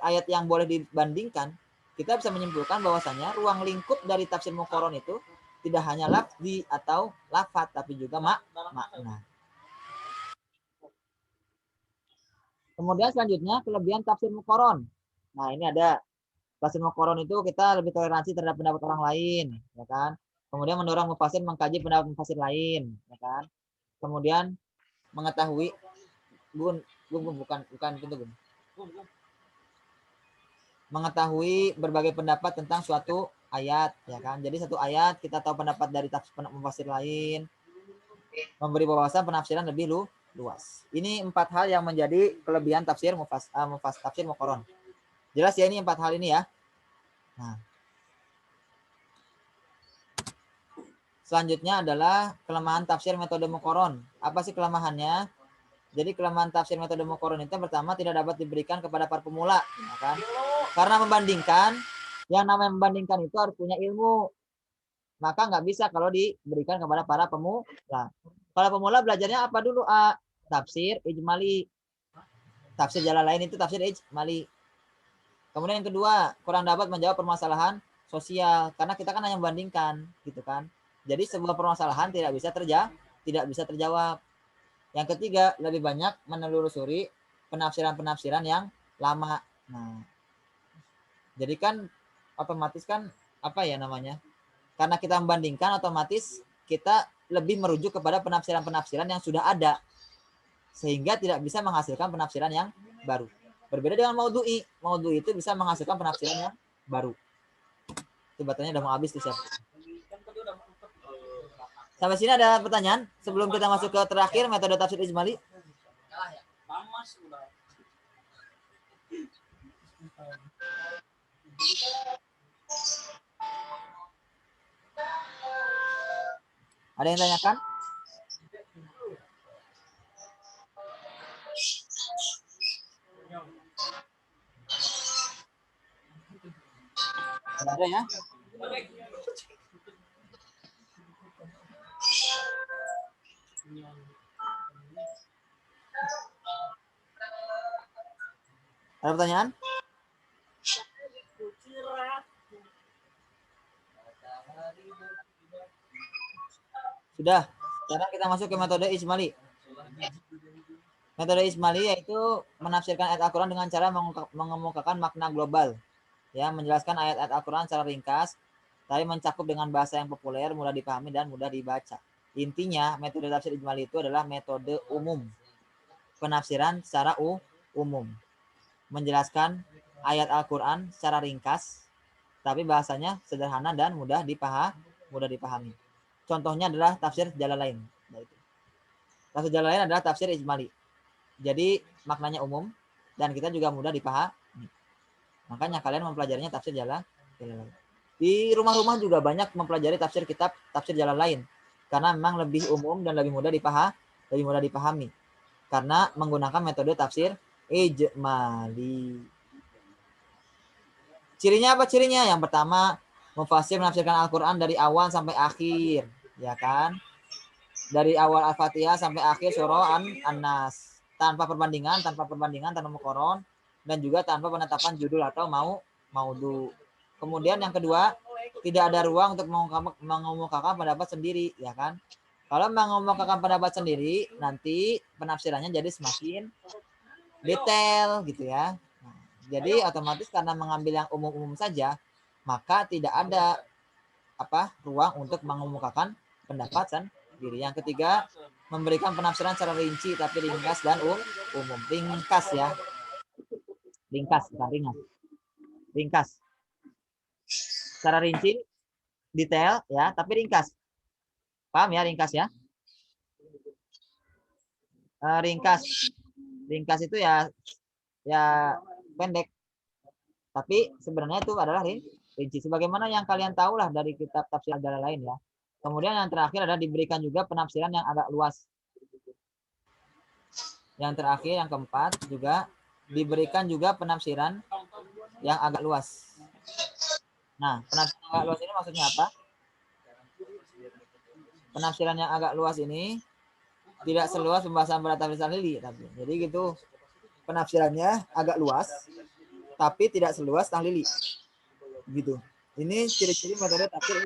ayat yang boleh dibandingkan, kita bisa menyimpulkan bahwasanya ruang lingkup dari tafsir muqarron itu tidak hanya lafzi atau lafaz, tapi juga makna. Kemudian selanjutnya kelebihan tafsir muqarron. Nah, ini ada tafsir muqarron itu kita lebih toleransi terhadap pendapat orang lain, ya kan? Kemudian mendorong mufasir mengkaji pendapat mufasir lain, ya kan? Kemudian mengetahui bukan itu, mengetahui berbagai pendapat tentang suatu ayat, ya kan? Jadi satu ayat kita tahu pendapat dari mufasir lain, memberi wawasan penafsiran lebih luas. Ini 4 hal yang menjadi kelebihan tafsir tafsir muqarron. Jelas ya ini 4 hal ini ya. Nah, selanjutnya adalah kelemahan tafsir metode muqarron. Apa sih kelemahannya? Jadi kelemahan tafsir metode muqarron itu yang pertama tidak dapat diberikan kepada para pemula, ya kan? Karena membandingkan, yang namanya membandingkan itu harus punya ilmu. Maka nggak bisa kalau diberikan kepada para pemula. Kalau pemula belajarnya apa dulu? Tafsir ijmali. Tafsir Jalalain itu tafsir ijmali. Kemudian yang kedua, kurang dapat menjawab permasalahan sosial karena kita kan hanya membandingkan, gitu kan. Jadi sebuah permasalahan tidak bisa terjawab. Yang ketiga, lebih banyak menelusuri penafsiran-penafsiran yang lama. Nah, jadi kan otomatis kan apa ya namanya? Karena kita membandingkan, otomatis kita lebih merujuk kepada penafsiran-penafsiran yang sudah ada. Sehingga tidak bisa menghasilkan penafsiran yang baru. Berbeda dengan maudhu'i. Maudhu'i itu bisa menghasilkan penafsiran yang baru. Itu baterainya udah mau habis tuh, siap. Sampai sini ada pertanyaan sebelum kita masuk ke terakhir metode tafsir ijmali? Ada yang tanyakan? Ada ya? Ada pertanyaan? Sudah. Sekarang kita masuk ke metode ijmali. Metode ijmali yaitu menafsirkan ayat Al-Quran dengan cara mengemukakan makna global. Ya, menjelaskan ayat-ayat Al-Quran secara ringkas, tapi mencakup dengan bahasa yang populer, mudah dipahami dan mudah dibaca. Intinya, metode tafsir ijmali itu adalah metode umum. Penafsiran secara umum. Menjelaskan ayat Al-Quran secara ringkas, tapi bahasanya sederhana dan mudah dipahami. Contohnya adalah tafsir Jalalain. Tafsir Jalalain adalah tafsir ijmali. Jadi maknanya umum dan kita juga mudah dipahami. Makanya kalian mempelajarinya tafsir Jalalain. Di rumah-rumah juga banyak mempelajari kitab tafsir Jalalain karena memang lebih umum dan lebih mudah dipahami. Karena menggunakan metode tafsir ijmali. Cirinya apa cirinya? Yang pertama, mufasir menafsirkan Al-Quran dari awal sampai akhir, ya kan? Dari awal Al-Fatihah sampai akhir surah An-Nas, tanpa perbandingan, tanpa muqarron, dan juga tanpa penetapan judul atau maudhu. Kemudian yang kedua, tidak ada ruang untuk mengemukakan pendapat sendiri, ya kan? Kalau mengemukakan pendapat sendiri, nanti penafsirannya jadi semakin detail, gitu ya. Jadi otomatis karena mengambil yang umum-umum saja, maka tidak ada ruang untuk mengemukakan pendapat sendiri. Yang ketiga, memberikan penafsiran secara rinci tapi ringkas dan umum. Ringkas ya. Ringkas bukan ringan. Ringkas. Secara rinci detail ya, tapi ringkas. Paham ya, ringkas ya? Ringkas itu ya pendek. Tapi sebenarnya itu adalah rinci. Sebagaimana yang kalian tahu lah dari kitab tafsir Al-Jalalain lain ya. Kemudian yang terakhir adalah diberikan juga penafsiran yang agak luas. Yang terakhir, yang keempat juga diberikan juga penafsiran yang agak luas. Nah, penafsiran yang agak luas ini maksudnya apa? Penafsiran yang agak luas ini tidak seluas pembahasan pada tafsir tahlili, tapi jadi gitu. Penafsirannya agak luas, tapi tidak seluas tahlili. Gitu. Ini ciri-ciri metode tafsir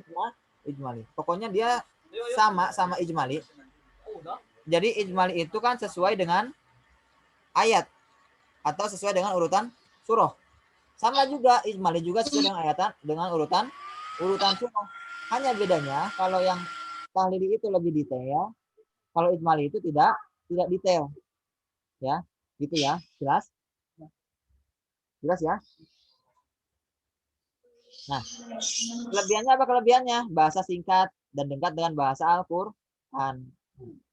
ijmali. Pokoknya dia sama ijmali. Jadi ijmali itu kan sesuai dengan ayat atau sesuai dengan urutan surah. Sama juga ijmali juga sesuai dengan ayatan dengan urutan surah. Hanya bedanya kalau yang tahlili itu lebih detail, kalau ijmali itu tidak detail. Ya, gitu ya. Jelas? Jelas ya? Nah, kelebihannya apa kelebihannya? Bahasa singkat dan dekat dengan bahasa Al-Qur'an.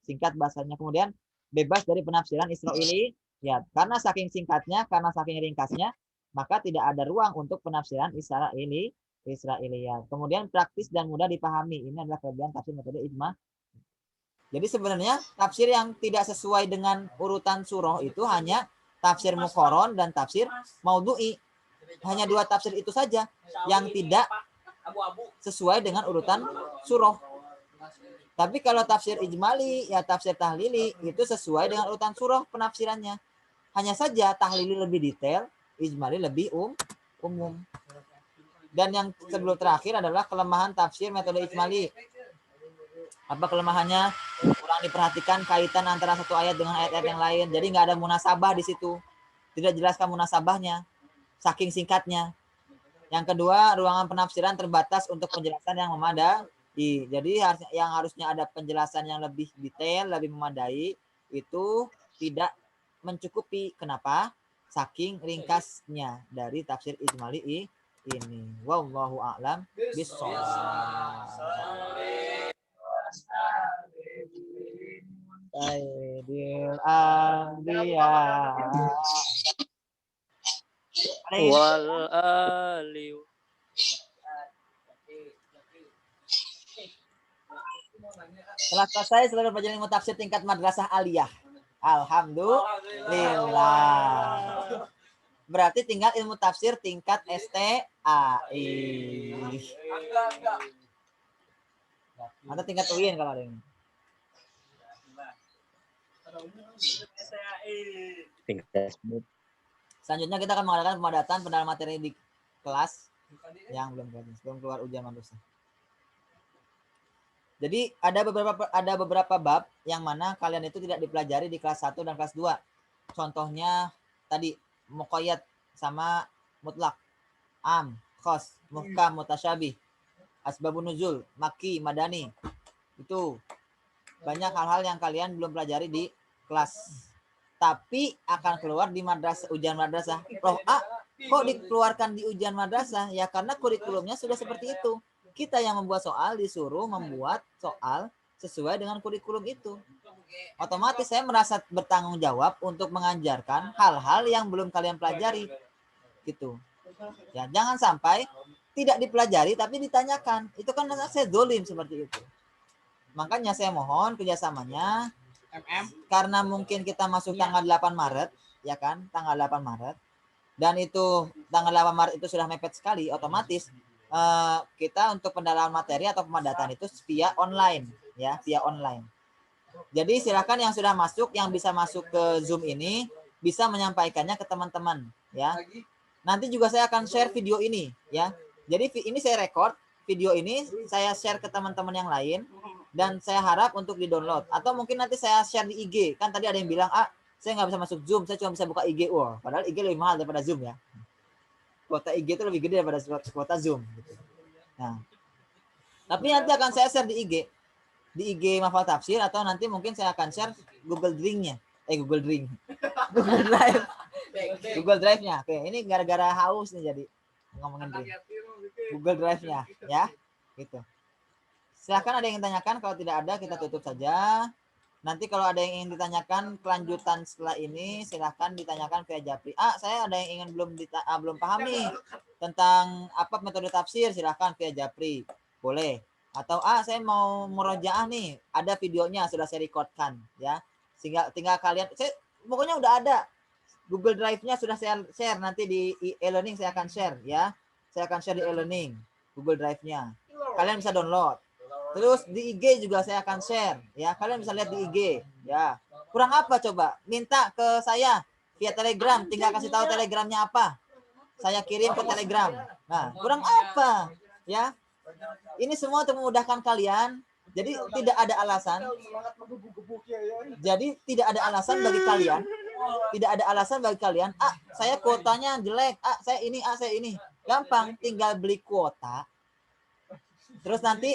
Singkat bahasanya, kemudian bebas dari penafsiran Israili. Ya, karena saking singkatnya, karena saking ringkasnya, maka tidak ada ruang untuk penafsiran Israiliyat. Kemudian praktis dan mudah dipahami. Ini adalah kelebihan tafsir metode ijma. Jadi sebenarnya tafsir yang tidak sesuai dengan urutan surah itu hanya tafsir muqarron dan tafsir maudhu'i. Hanya dua tafsir itu saja yang tidak sesuai dengan urutan surah. Tapi kalau tafsir ijmali, ya tafsir tahlili, itu sesuai dengan urutan surah penafsirannya. Hanya saja tahlili lebih detail, ijmali lebih umum. Dan yang sebelum terakhir adalah kelemahan tafsir metode ijmali. Apa kelemahannya? Kurang diperhatikan kaitan antara satu ayat dengan ayat-ayat yang lain. Jadi nggak ada munasabah di situ. Tidak jelaskan munasabahnya, saking singkatnya. Yang kedua, ruangan penafsiran terbatas untuk penjelasan yang memadai. Jadi yang harusnya ada penjelasan yang lebih detail, lebih memadai, itu tidak mencukupi. Kenapa? Saking ringkasnya dari tafsir ijmali ini. Wallahu a'lam bishawab. Sayyidil anbiya wal ali. Setelah selesai seluruh pelajaran ilmu tafsir tingkat madrasah aliyah. Alhamdulillah. Berarti tinggal ilmu tafsir tingkat STAI. Atau tingkat UIN kalau ada ini. Selanjutnya kita akan mengadakan pemadatan pendalaman materi di kelas yang belum keluar ujian madrasah. Jadi ada beberapa bab yang mana kalian itu tidak dipelajari di kelas 1 dan kelas 2. Contohnya tadi muqayyad sama mutlak, am, khos, muhkam, mutasyabih, asbabun nuzul, makki, madani. Itu banyak hal-hal yang kalian belum pelajari di kelas. Tapi akan keluar di madrasah, ujian madrasah. Loh, kok dikeluarkan di ujian madrasah? Ya karena kurikulumnya sudah seperti itu. Kita yang membuat soal disuruh membuat soal sesuai dengan kurikulum itu. Otomatis saya merasa bertanggung jawab untuk mengajarkan hal-hal yang belum kalian pelajari. Gitu. Ya, jangan sampai tidak dipelajari tapi ditanyakan. Itu kan saya zolim seperti itu. Makanya saya mohon kerjasamanya. Karena mungkin kita masuk tanggal 8 Maret, ya kan? Tanggal 8 Maret. Dan itu tanggal 8 Maret itu sudah mepet sekali, otomatis kita untuk pendalaman materi atau pemadatan itu via online, ya, via online. Jadi silakan yang sudah masuk, yang bisa masuk ke Zoom ini, bisa menyampaikannya ke teman-teman, ya. Nanti juga saya akan share video ini, ya. Jadi ini saya record, video ini saya share ke teman-teman yang lain, dan saya harap untuk di-download. Atau mungkin nanti saya share di IG, kan tadi ada yang bilang, saya nggak bisa masuk Zoom, saya cuma bisa buka IG. Wah, padahal IG lebih mahal daripada Zoom, ya. Kuota IG itu lebih gede daripada kuota Zoom. Nah, tapi nanti akan saya share di IG Mahfal Tafsir, atau nanti mungkin saya akan share Google Drive-nya. Google Drive. Google Drive-nya. Oke, ini gara-gara haus nih jadi ngomongin Drive. Google Drive-nya, ya. Gitu. Silahkan ada yang ditanyakan, kalau tidak ada kita tutup saja. Nanti kalau ada yang ingin ditanyakan kelanjutan setelah ini, silahkan ditanyakan via Japri. Saya ada yang ingin belum paham nih tentang apa metode tafsir, silahkan via Japri. Boleh. Atau saya mau murojaah nih, ada videonya sudah saya recordkan ya. Sehingga tinggal kalian, pokoknya udah ada. Google Drive-nya sudah saya share, nanti di e-learning saya akan share ya. Saya akan share di e-learning Google Drive-nya. Kalian bisa download. Terus di IG juga saya akan share ya. Kalian bisa lihat di IG ya. Kurang apa coba? Minta ke saya via Telegram, tinggal kasih tahu Telegramnya apa. Saya kirim ke Telegram. Nah, kurang apa? Ya. Ini semua untuk memudahkan kalian. Jadi tidak ada alasan. Jadi tidak ada alasan bagi kalian. Tidak ada alasan bagi kalian. Saya kuotanya jelek. Saya ini. Gampang, tinggal beli kuota. Terus nanti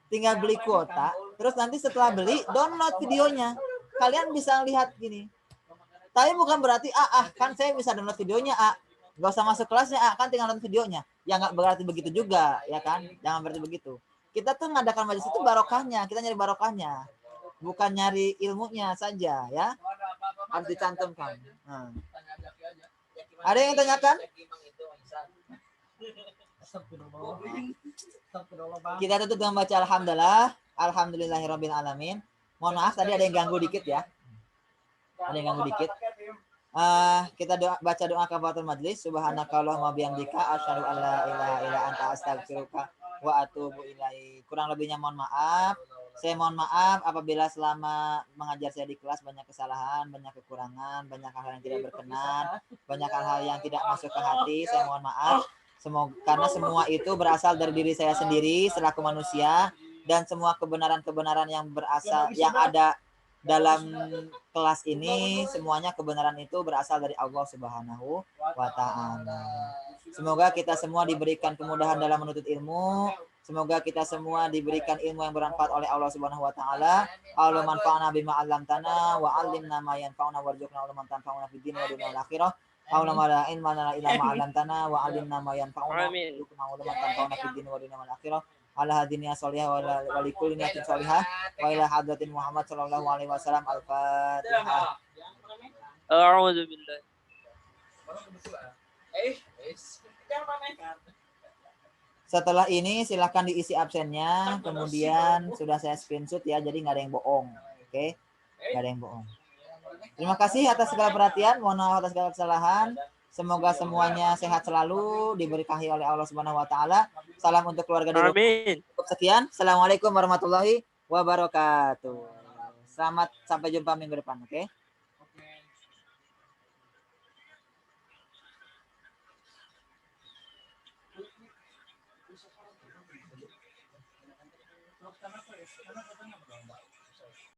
tinggal beli kuota. Terus nanti setelah beli, download videonya. Kalian bisa lihat gini. Tapi bukan berarti kan saya bisa download videonya nggak usah masuk kelasnya kan tinggal nonton videonya. Ya nggak berarti begitu juga ya kan. Jangan berarti begitu. Kita tuh ngadakan majelis itu barokahnya. Kita nyari barokahnya. Bukan nyari ilmunya saja ya. Harus dicantumkan. Ada yang tanyakan? Kita tutup dengan baca alhamdulillah. Alhamdulillahirabbil alamin. Mohon maaf tadi ada yang ganggu dikit ya. Ada yang ganggu dikit. Kita baca doa kafaratul majlis. Subhanakallahumma bihamdika asyhadu an la ilaha illa anta astaghfiruka wa atubu ilaik. Kurang lebihnya mohon maaf. Saya mohon maaf apabila selama mengajar saya di kelas banyak kesalahan, banyak kekurangan, banyak hal yang tidak berkenan, banyak hal yang tidak masuk ke hati. Saya mohon maaf. Karena semua itu berasal dari diri saya sendiri selaku manusia, dan semua kebenaran-kebenaran yang ada dalam kelas ini, semuanya kebenaran itu berasal dari Allah Subhanahu wa Ta'ala. Semoga kita semua diberikan kemudahan dalam menuntut ilmu. Semoga kita semua diberikan ilmu yang bermanfaat oleh Allah Subhanahu wa Ta'ala. Allahumma anfa'na bima 'allamtana wa 'allimna ma yanfa'una warzuqna ilman tanfa'una fid dunya wa dunyal akhirah. Allahumma la ilma lana illa ma 'allamtana wa 'allimna ma yanfa'una warzuqna ilman tanfa'una fid dunya wa dunyal akhirah. Ala hadiniya sholihah wa likulli niyatin sholihah wa ila hadratin Muhammad sallallahu alaihi wasallam. Al-Fatihah. A'udzu billahi. Setelah ini silahkan diisi absennya, kemudian sudah saya screenshot ya, jadi nggak ada yang bohong. Oke? Nggak ada yang bohong. Terima kasih atas segala perhatian, mohon maaf atas segala kesalahan. Semoga semuanya sehat selalu, diberkahi oleh Allah Subhanahu wa Ta'ala. Salam untuk keluarga di rumah. Amin. Cukup sekian. Assalamualaikum warahmatullahi wabarakatuh. Selamat sampai jumpa minggu depan, oke?